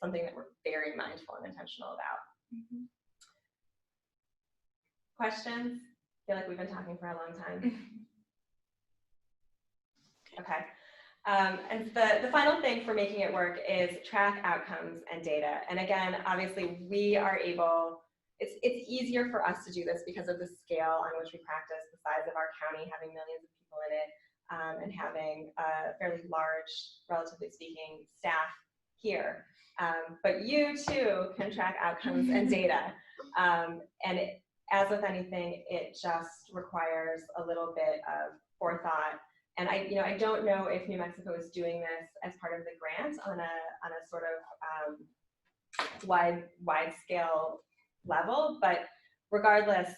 something that we're very mindful and intentional about. Mm-hmm. Questions? I feel like we've been talking for a long time. Okay. And the final thing for making it work is track outcomes and data. And again, obviously, we are able, it's easier for us to do this because of the scale on which we practice, the size of our county, having millions of people in it, and having a fairly large, relatively speaking, staff here. But you too can track outcomes and data. And as with anything, it just requires a little bit of forethought. And I don't know if New Mexico is doing this as part of the grant on a sort of wide scale level, but regardless,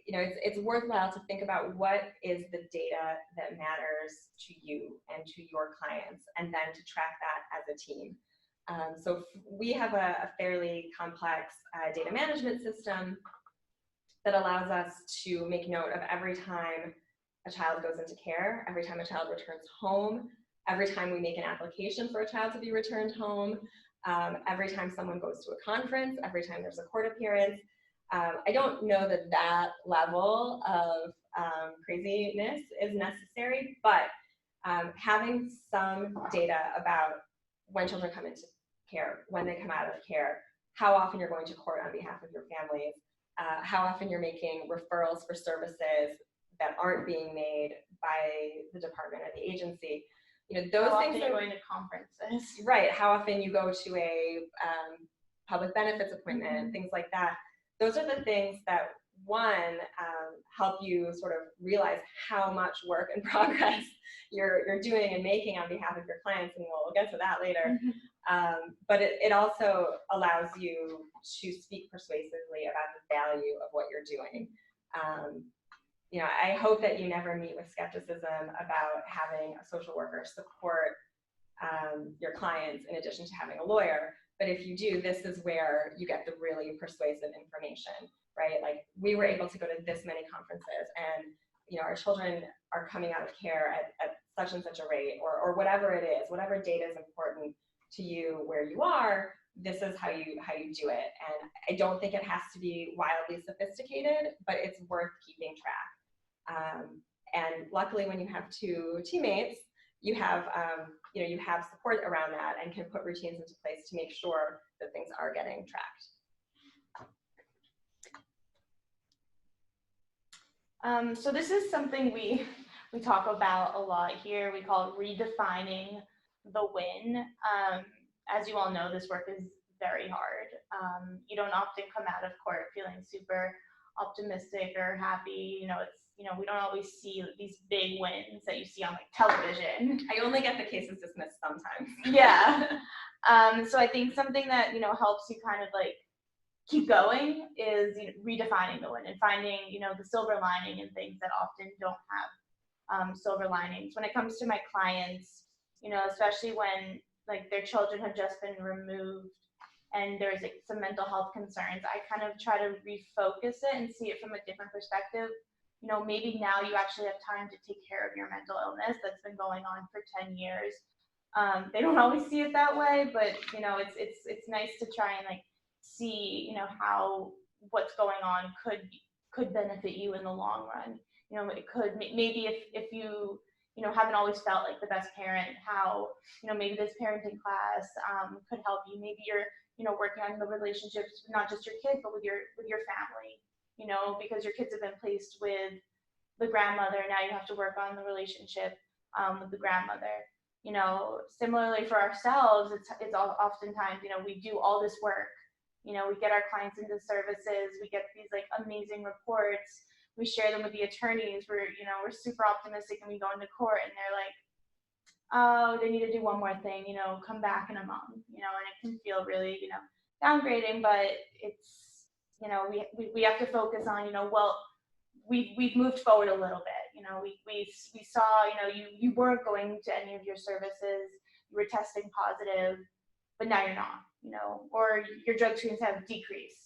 you know, it's worthwhile to think about what is the data that matters to you and to your clients, and then to track that as a team. So we have a fairly complex data management system that allows us to make note of every time a child goes into care, every time a child returns home, every time we make an application for a child to be returned home, every time someone goes to a conference, every time there's a court appearance. I don't know that level of craziness is necessary, but having some data about when children come into care, when they come out of care, how often you're going to court on behalf of your families, how often you're making referrals for services that aren't being made by the department or the agency. You know, those things are going to conferences. Right. How often you go to a public benefits appointment, things like that. Those are the things that, one, help you sort of realize how much work and progress you're doing and making on behalf of your clients, and we'll get to that later. But it also allows you to speak persuasively about the value of what you're doing. You know, I hope that you never meet with skepticism about having a social worker support your clients in addition to having a lawyer. But if you do, this is where you get the really persuasive information, right? Like, we were able to go to this many conferences, and, you know, our children are coming out of care at such and such a rate, or whatever it is, whatever data is important to you where you are, this is how you do it. And I don't think it has to be wildly sophisticated, but it's worth keeping track. And luckily, when you have two teammates, you have you have support around that and can put routines into place to make sure that things are getting tracked. So this is something we talk about a lot here. We call it redefining the win. As you all know, this work is very hard. You don't often come out of court feeling super optimistic or happy. You know, we don't always see these big wins that you see on like television. I only get the cases dismissed sometimes. Yeah. So I think something that, you know, helps you kind of like keep going is, you know, redefining the win and finding, you know, the silver lining in things that often don't have silver linings. When it comes to my clients, you know, especially when like their children have just been removed and there's like some mental health concerns, I kind of try to refocus it and see it from a different perspective. You know, maybe now you actually have time to take care of your mental illness that's been going on for 10 years. They don't always see it that way, but you know, it's nice to try and like see, you know, how what's going on could benefit you in the long run. You know, it could maybe if you haven't always felt like the best parent, how, you know, maybe this parenting class could help you. Maybe you're, you know, working on the relationships, not just your kids, but with your family, you know, because your kids have been placed with the grandmother. Now you have to work on the relationship with the grandmother. You know, similarly for ourselves, it's oftentimes, you know, we do all this work. You know, we get our clients into services, we get these like amazing reports, we share them with the attorneys. We're super optimistic, and we go into court and they're like, oh, they need to do one more thing, you know, come back in a month, you know, and it can feel really, you know, downgrading, but it's, you know, we have to focus on, you know, well, we've moved forward a little bit, you know, we saw, you know, you weren't going to any of your services, you were testing positive, but now you're not, you know, or your drug screens have decreased.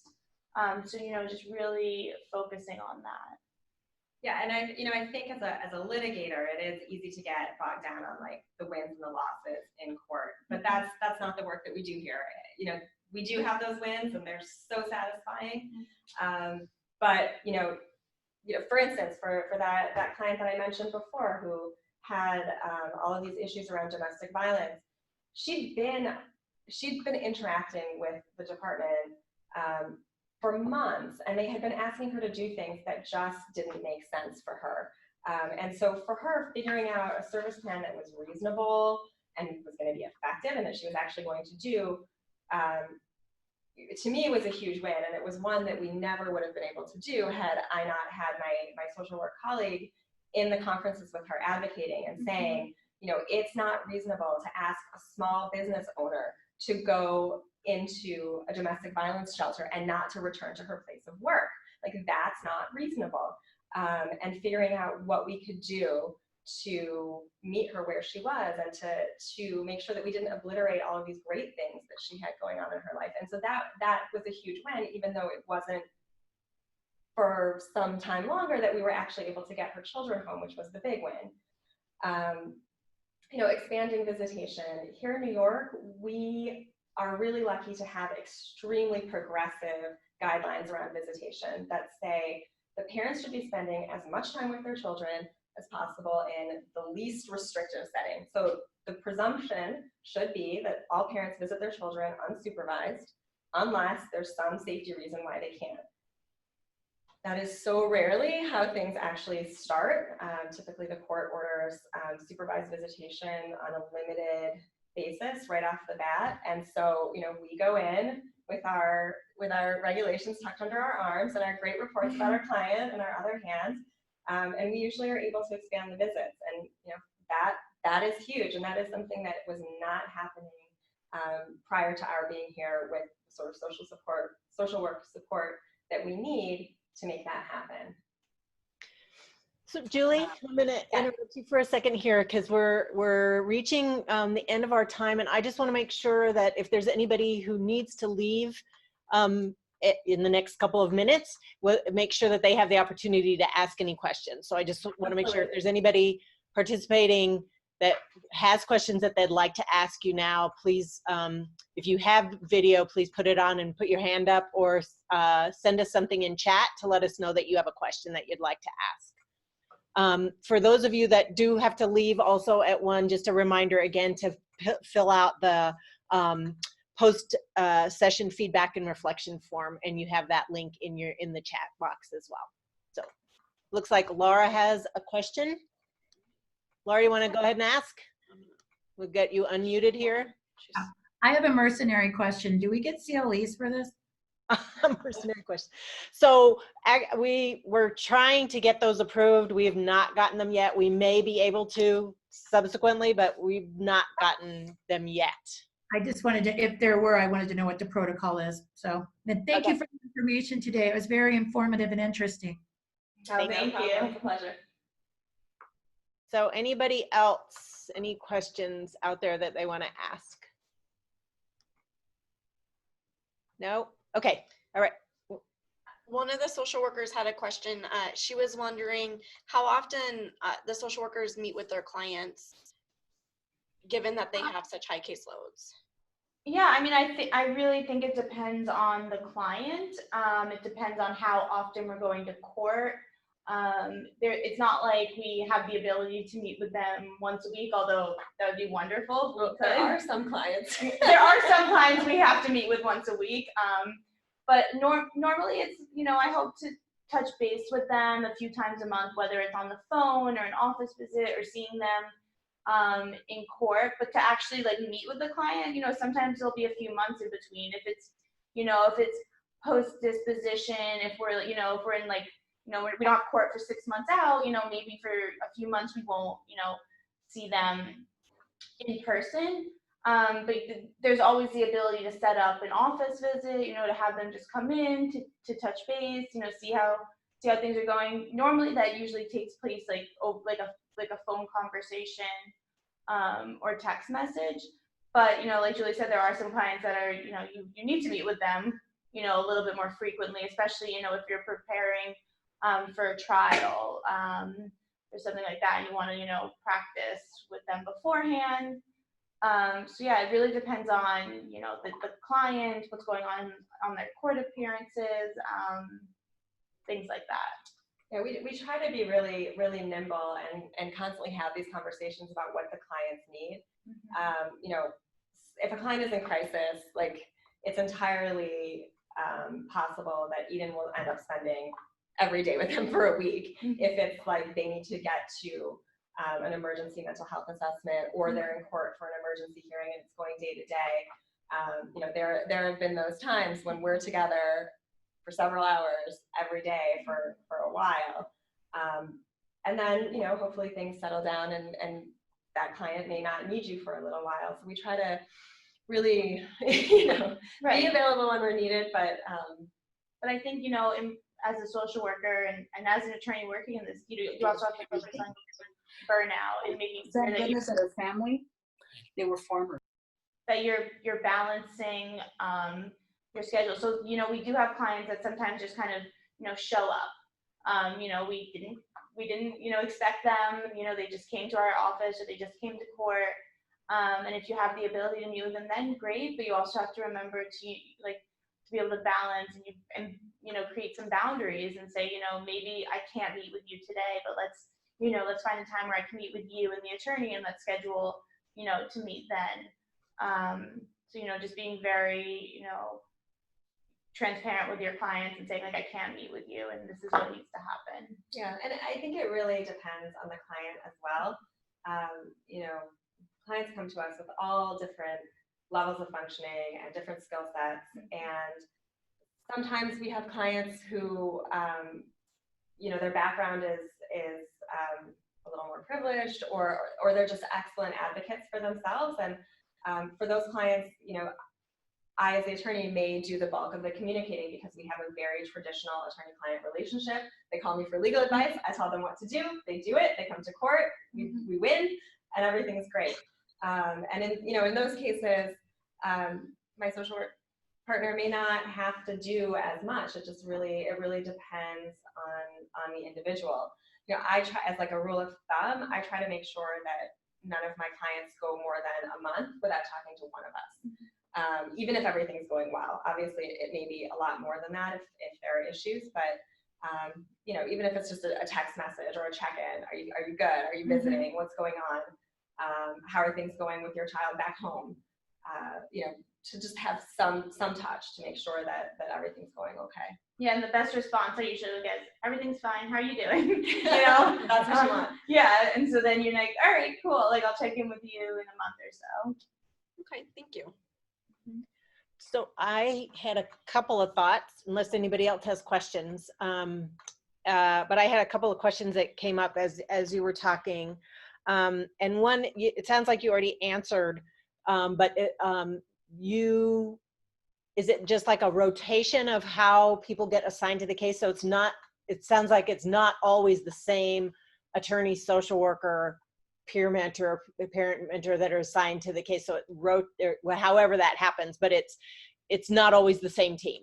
So, you know, just really focusing on that. Yeah, and I think as a litigator, it is easy to get bogged down on like the wins and the losses in court, but that's not the work that we do here. You know, we do have those wins, and they're so satisfying. But you know, for instance, for that client that I mentioned before, who had all of these issues around domestic violence, she'd been interacting with the department for months, and they had been asking her to do things that just didn't make sense for her. And so for her, figuring out a service plan that was reasonable and was going to be effective and that she was actually going to do, to me, it was a huge win. And it was one that we never would have been able to do had I not had my social work colleague in the conferences with her advocating and saying, you know, it's not reasonable to ask a small business owner to go into a domestic violence shelter and not to return to her place of work. Like, that's not reasonable. And figuring out what we could do to meet her where she was, and to make sure that we didn't obliterate all of these great things that she had going on in her life. And so that was a huge win, even though it wasn't for some time longer that we were actually able to get her children home, which was the big win. You know, expanding visitation. Here in New York, we are really lucky to have extremely progressive guidelines around visitation that say the parents should be spending as much time with their children as possible in the least restrictive setting. So the presumption should be that all parents visit their children unsupervised, unless there's some safety reason why they can't. That is so rarely how things actually start. Typically the court orders supervised visitation on a limited basis right off the bat. And so, you know, we go in with our regulations tucked under our arms and our great reports about our client in our other hands. And we usually are able to expand the visits. And, you know, that is huge. And that is something that was not happening prior to our being here, with sort of social work support that we need to make that happen. So Julie, I'm going to interrupt you for a second here, because we're reaching the end of our time, and I just want to make sure that if there's anybody who needs to leave in the next couple of minutes, we'll make sure that they have the opportunity to ask any questions. So I just want to make sure if there's anybody participating that has questions that they'd like to ask you now, please, if you have video, please put it on and put your hand up, or send us something in chat to let us know that you have a question that you'd like to ask. For those of you that do have to leave also at 1, just a reminder again to fill out the post session feedback and reflection form, and you have that link in the chat box as well. So looks like Laura has a question. Laura, you want to go ahead and ask? We'll get you unmuted here. I have a mercenary question. Do we get CLEs for this? Mercenary question. So we're trying to get those approved. We have not gotten them yet. We may be able to subsequently, but we've not gotten them yet. I just wanted to, if there were, I wanted to know what the protocol is. So thank you for the information today. It was very informative and interesting. Thank you. It's a pleasure. So anybody else, any questions out there that they want to ask? No? Okay, all right. One of the social workers had a question. She was wondering how often the social workers meet with their clients, given that they have such high caseloads. Yeah, I mean, I really think it depends on the client. It depends on how often we're going to court. It's not like we have the ability to meet with them once a week, although that would be wonderful. Well, there are some clients. There are some clients we have to meet with once a week. But normally it's, I hope to touch base with them a few times a month, whether it's on the phone or an office visit or seeing them in court. But to actually like meet with the client, sometimes there'll be a few months in between. If it's post disposition, if we're in like, we don't have court for 6 months out, maybe for a few months we won't, see them in person. But there's always the ability to set up an office visit, to have them just come in to touch base, see how things are going. Normally that usually takes place like a phone conversation or text message. But like Julie said, there are some clients that are, you need to meet with them, a little bit more frequently, especially, if you're preparing for a trial or something like that, and you want to, practice with them beforehand. So yeah, it really depends on, the client, what's going on their court appearances, things like that. Yeah, we try to be really, really nimble and constantly have these conversations about what the clients need. Mm-hmm. If a client is in crisis, like it's entirely possible that Eden will end up spending every day with them for a week. Mm-hmm. If it's like they need to get to an emergency mental health assessment, or they're in court for an emergency hearing and it's going day to day. There have been those times when we're together for several hours every day for a while. And then, hopefully things settle down and that client may not need you for a little while. So we try to really, Right. be available when we're needed. But I think, as a social worker and as an attorney working in this, you also have to focus on burnout and making sure that as a family, they were farmers. That you're balancing your schedule. So we do have clients that sometimes just kind of show up. We didn't expect them. They just came to our office or they just came to court. And if you have the ability to meet with them, then great. But you also have to remember to be able to balance and create some boundaries and say, maybe I can't meet with you today, but let's find a time where I can meet with you and the attorney and let's schedule, to meet then. So, just being very, transparent with your clients and saying like, I can't meet with you and this is what needs to happen. Yeah, and I think it really depends on the client as well. Clients come to us with all different levels of functioning and different skill sets. And sometimes we have clients who, their background is a little more privileged, or they're just excellent advocates for themselves. And for those clients, I, as the attorney, may do the bulk of the communicating because we have a very traditional attorney-client relationship. They call me for legal advice. I tell them what to do. They do it. They come to court. We win, and everything's great. And in those cases, my social work partner may not have to do as much. It really depends on the individual. I try, as like a rule of thumb, I try to make sure that none of my clients go more than a month without talking to one of us. Even if everything's going well. Obviously, it may be a lot more than that if there are issues, but even if it's just a text message or a check-in, are you good? Are you visiting? What's going on? How are things going with your child back home? To just have some touch to make sure that everything's going okay. Yeah, and the best response I usually get is, everything's fine, how are you doing? That's what you want. Yeah, and so then you're like, all right, cool, like I'll check in with you in a month or so. Okay, thank you. So I had a couple of thoughts, unless anybody else has questions. But I had a couple of questions that came up as you were talking. And one, it sounds like you already answered, but is it just like a rotation of how people get assigned to the case? So it sounds like it's not always the same attorney, social worker, peer mentor, parent mentor that are assigned to the case. So however that happens, but it's not always the same team.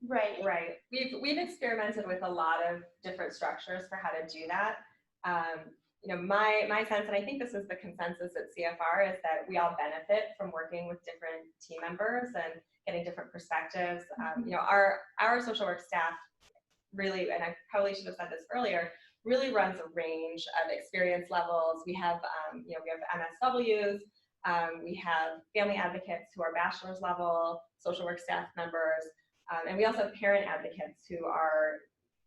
Right. Right. We've experimented with a lot of different structures for how to do that. My sense, and I think this is the consensus at CFR, is that we all benefit from working with different team members and getting different perspectives. Our social work staff really, and I probably should have said this earlier, really runs a range of experience levels. We have, we have MSWs, we have family advocates who are bachelor's level, social work staff members, and we also have parent advocates who are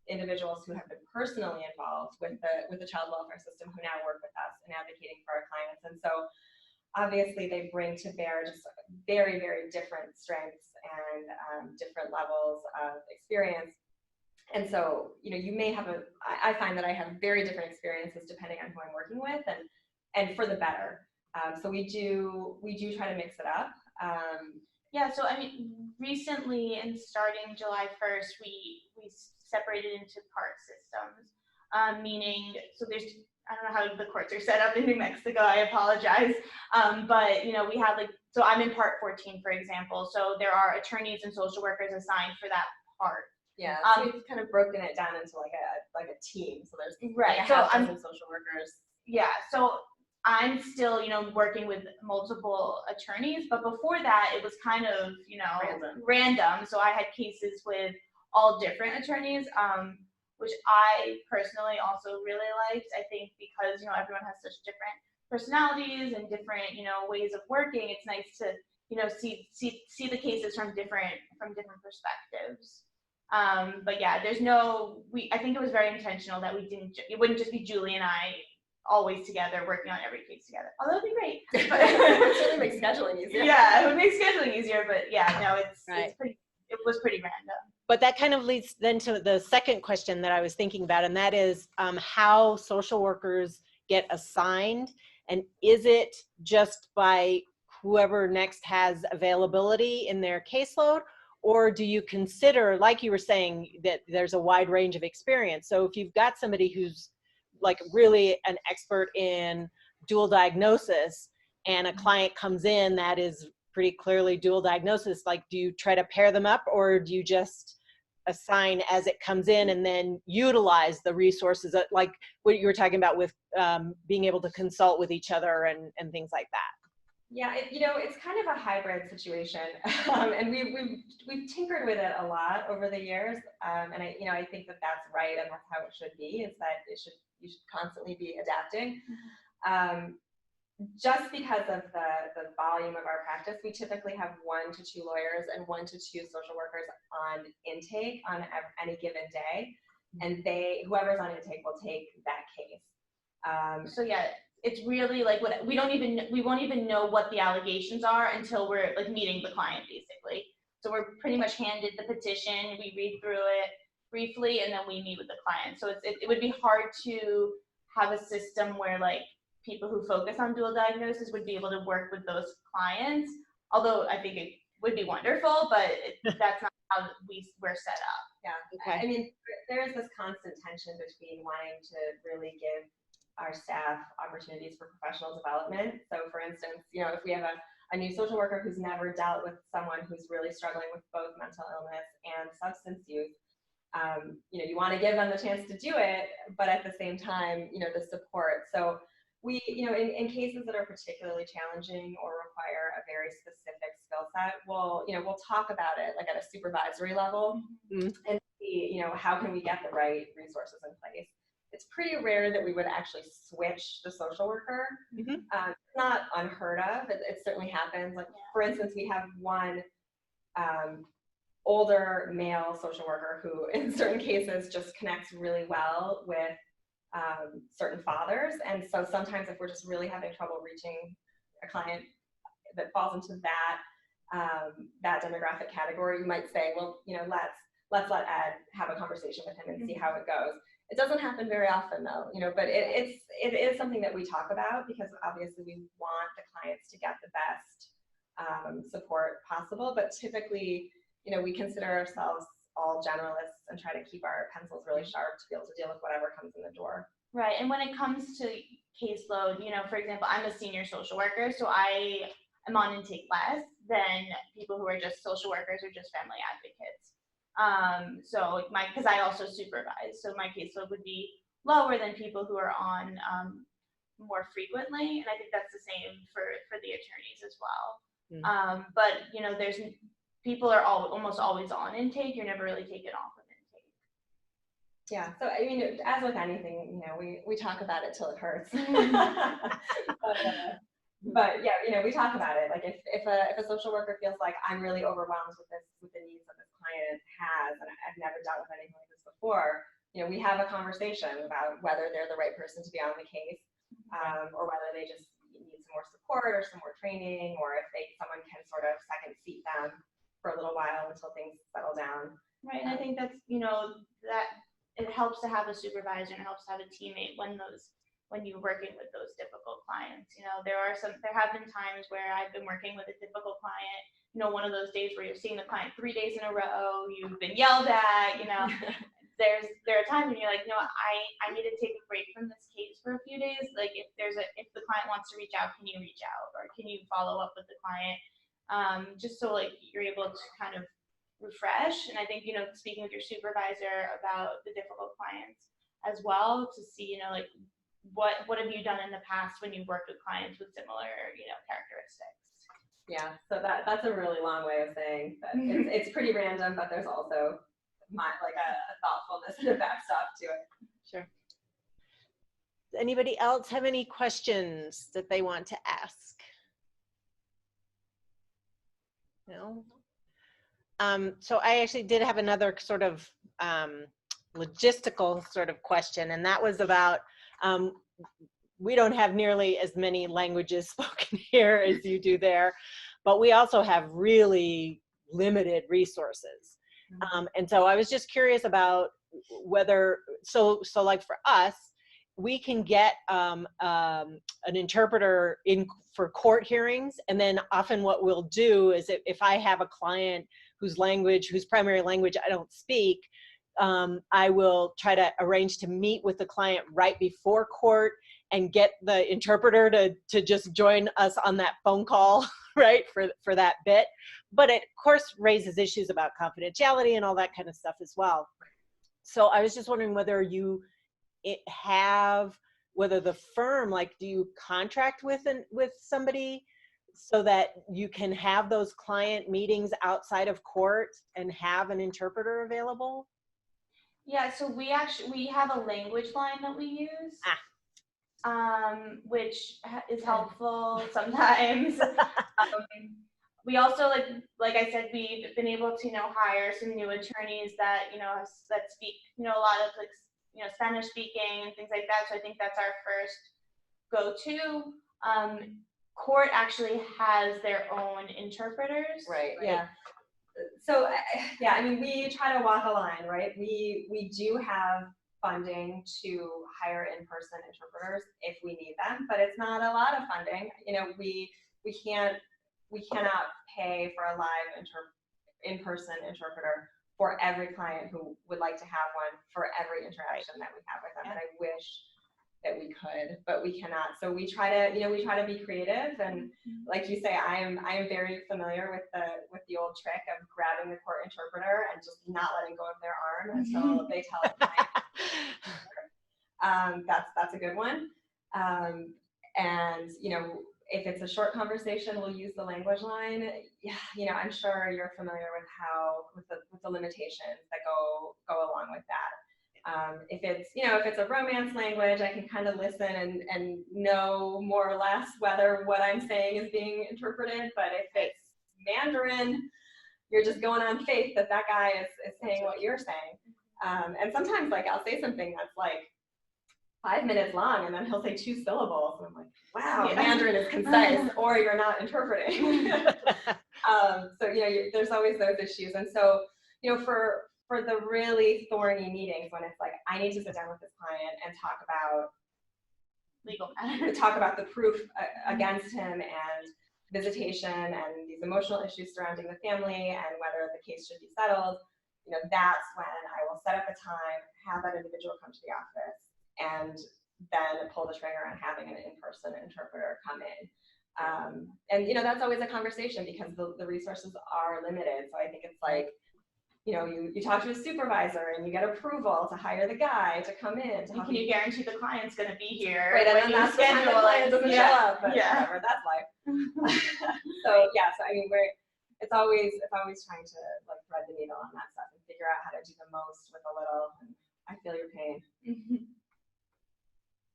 individuals who have been personally involved with the child welfare system who now work with us and advocating for our clients. And so obviously they bring to bear just very, very different strengths and different levels of experience. And so, you may have I find that I have very different experiences depending on who I'm working with, and for the better. So we do try to mix it up. Yeah, so I mean, recently and starting July 1st, we separated into part systems, meaning, so there's, I don't know how the courts are set up in New Mexico, I apologize, but we have so I'm in part 14, for example, so there are attorneys and social workers assigned for that part. Yeah, so we've kind of broken it down into like a team, so there's right. So I'm social workers. Yeah, so I'm still, working with multiple attorneys, but before that, it was kind of, random. So I had cases with all different attorneys, which I personally also really liked. I think because, everyone has such different personalities and different, ways of working. It's nice to, see the cases from different perspectives. But yeah, I think it was very intentional that it wouldn't just be Julie and I always together working on every case together, although it'd be great. But it certainly makes scheduling easier. Yeah, it would make scheduling easier, but yeah, no, it was pretty random. But that kind of leads then to the second question that I was thinking about, and that is how social workers get assigned, and is it just by whoever next has availability in their caseload, or do you consider, like you were saying, that there's a wide range of experience? So if you've got somebody who's like really an expert in dual diagnosis and a client comes in that is pretty clearly dual diagnosis, like, do you try to pair them up, or do you just assign as it comes in and then utilize the resources like what you were talking about with being able to consult with each other and things like that? Yeah, it's kind of a hybrid situation, and we've tinkered with it a lot over the years, and I think that that's right, and that's how it should be. Is that you should constantly be adapting. Just because of the volume of our practice, we typically have 1 to 2 lawyers and 1 to 2 social workers on intake on any given day, and whoever's on intake will take that case. So yeah, it's really like we won't even know what the allegations are until we're meeting the client, basically. So we're pretty much handed the petition, we read through it briefly, and then we meet with the client. So it would be hard to have a system where people who focus on dual diagnosis would be able to work with those clients, although I think it would be wonderful, but that's not how we're set up. Yeah, okay. I mean, there is this constant tension between wanting to really give our staff opportunities for professional development. So for instance, if we have a new social worker who's never dealt with someone who's really struggling with both mental illness and substance use, you want to give them the chance to do it, but at the same time, the support. So we, in cases that are particularly challenging or require a very specific skill set, we'll talk about it at a supervisory level and see, how can we get the right resources in place. It's pretty rare that we would actually switch the social worker. It's not unheard of. It certainly happens. For instance, we have one older male social worker who in certain cases just connects really well with certain fathers. And so sometimes if we're just really having trouble reaching a client that falls into that demographic category, you might say, well, let's let Ed have a conversation with him and see how it goes. It doesn't happen very often though, but it is something that we talk about because obviously we want the clients to get the best support possible, but typically, we consider ourselves all generalists and try to keep our pencils really sharp to be able to deal with whatever comes in the door. Right, and when it comes to caseload, for example, I'm a senior social worker, so I am on intake less than people who are just social workers or just family advocates. So because I also supervise, so my caseload would be lower than people who are on more frequently, and I think that's the same for the attorneys as well. But there's people are almost always on intake. You're never really taken off of intake. Yeah. So I mean, as with anything, we talk about it till it hurts. But yeah, we talk about it. Like if a social worker feels like I'm really overwhelmed with the needs that this client has, and I've never dealt with anything like this before, we have a conversation about whether they're the right person to be on the case, or whether they just need some more support or some more training, or if someone can sort of second seat them for a little while until things settle down. Right, and I think that's that it helps to have a supervisor and it helps to have a teammate when you're working with those difficult clients. There have been times where I've been working with a difficult client, one of those days where you're seeing the client 3 days in a row, you've been yelled at, there are times when you're like, I need to take a break from this case for a few days. Like if the client wants to reach out, can you reach out, or can you follow up with the client? Just so like you're able to kind of refresh. And I think, speaking with your supervisor about the difficult clients as well, to see, like what have you done in the past when you've worked with clients with similar, characteristics? Yeah, so that's a really long way of saying that it's pretty random, but there's also a thoughtfulness and a backstop to it. Sure. Does anybody else have any questions that they want to ask? No? So I actually did have another sort of logistical sort of question, and that was about, we don't have nearly as many languages spoken here as you do there, but we also have really limited resources. And so I was just curious about whether, so like for us, we can get an interpreter in for court hearings, and then often what we'll do is if I have a client whose primary language I don't speak, I will try to arrange to meet with the client right before court and get the interpreter to just join us on that phone call, right, for that bit. But it, of course, raises issues about confidentiality and all that kind of stuff as well. So I was just wondering whether whether the firm, like, do you contract with somebody so that you can have those client meetings outside of court and have an interpreter available? Yeah, so we have a language line that we use, which is helpful sometimes. We also, like I said, we've been able to hire some new attorneys that that speak a lot of Spanish speaking and things like that. So I think that's our first go-to. Court actually has their own interpreters. Right. Yeah. So yeah, I mean, we try to walk a line, right? We do have funding to hire in-person interpreters if we need them, but it's not a lot of funding. We cannot pay for a live in-person interpreter for every client who would like to have one for every interaction that we have with them. And I wish that we could, but we cannot. So we try to be creative, and like you say, I am very familiar with the old trick of grabbing the court interpreter and just not letting go of their arm until they tell us. That's a good one. And if it's a short conversation, we'll use the language line. Yeah, I'm sure you're familiar with the limitations that go along with that. If it's a romance language, I can kind of listen and know more or less whether what I'm saying is being interpreted. But if it's Mandarin, you're just going on faith that guy is saying what you're saying. And sometimes I'll say something that's 5 minutes long, and then he'll say 2 syllables, and I'm like, wow, yeah. Mandarin is concise, or you're not interpreting. So there's always those issues, and so for the really thorny meetings when it's I need to sit down with this client and talk about legal matters, talk about the proof against him and visitation and these emotional issues surrounding the family and whether the case should be settled. That's when I will set up a time, have that individual come to the office, and then pull the trigger on having an in-person interpreter come in. and you know, that's always a conversation because the resources are limited. So I think it's like, you know, you talk to a supervisor and you get approval to hire the guy to come in. To Can you guarantee the client's going to be here? Right, and when then you that's the time the client doesn't show up, but yeah. whatever, that's life. So yeah, so I mean, it's always trying to like thread the needle on that stuff and figure out how to do the most with a little. And I feel your pain.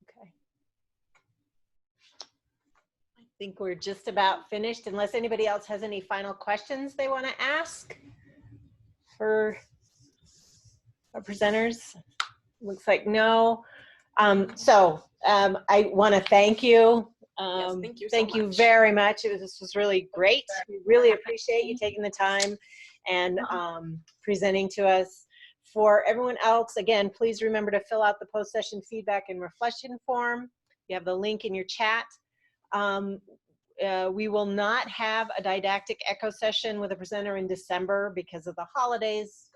Okay. I think we're just about finished, unless anybody else has any final questions they want to ask for our presenters. Looks like no. I want to thank you. Yes, thank you so Thank you much. very much. This was really great. We really appreciate you taking the time and presenting to us. For everyone else, again, please remember to fill out the post-session feedback and reflection form. You have the link in your chat. We will not have a didactic echo session with a presenter in December because of the holidays.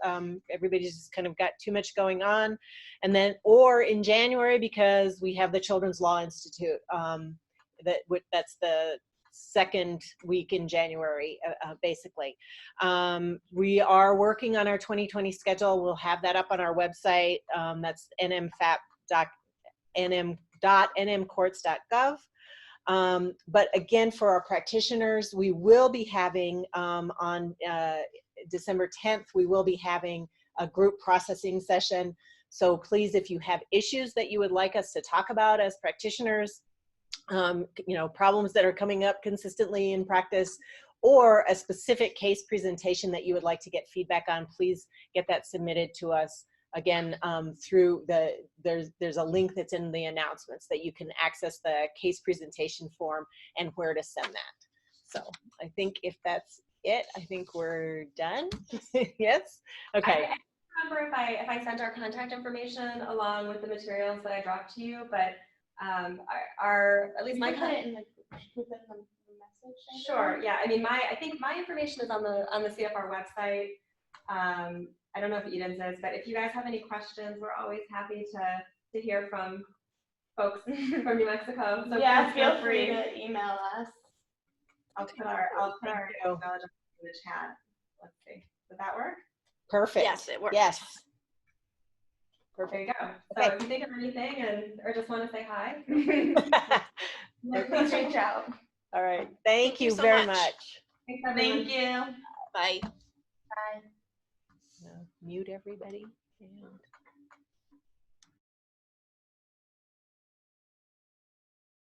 Everybody's just kind of got too much going on. And then, or in January, because we have the Children's Law Institute. That's the second week in January, basically. We are working on our 2020 schedule. We'll have that up on our website. That's nm.nmcourts.gov. But again, for our practitioners, we will be having on December 10th, we will be having a group processing session. So please, if you have issues that you would like us to talk about as practitioners, you know, problems that are coming up consistently in practice, or a specific case presentation that you would like to get feedback on, please get that submitted to us. Again, through there's a link that's in the announcements that you can access the case presentation form and where to send that. So I think if that's it, I think we're done. Yes? Okay. I remember if I sent our contact information along with the materials that I dropped to you, but at least my put it in the message. Sure. Yeah. I mean, I think my information is on the CFR website. I don't know if Eden's is, but if you guys have any questions, we're always happy to hear from folks from New Mexico. So yeah, feel free to email us. I'll put our email address in the chat. Let's see. Does that work? Perfect. Yes, it works. Yes. There you go. So Okay. if you think of anything or just want to say hi, Please reach out. All right. Thank you so very much. much. thanks everyone. Thank you. Bye. Bye. Mute everybody. And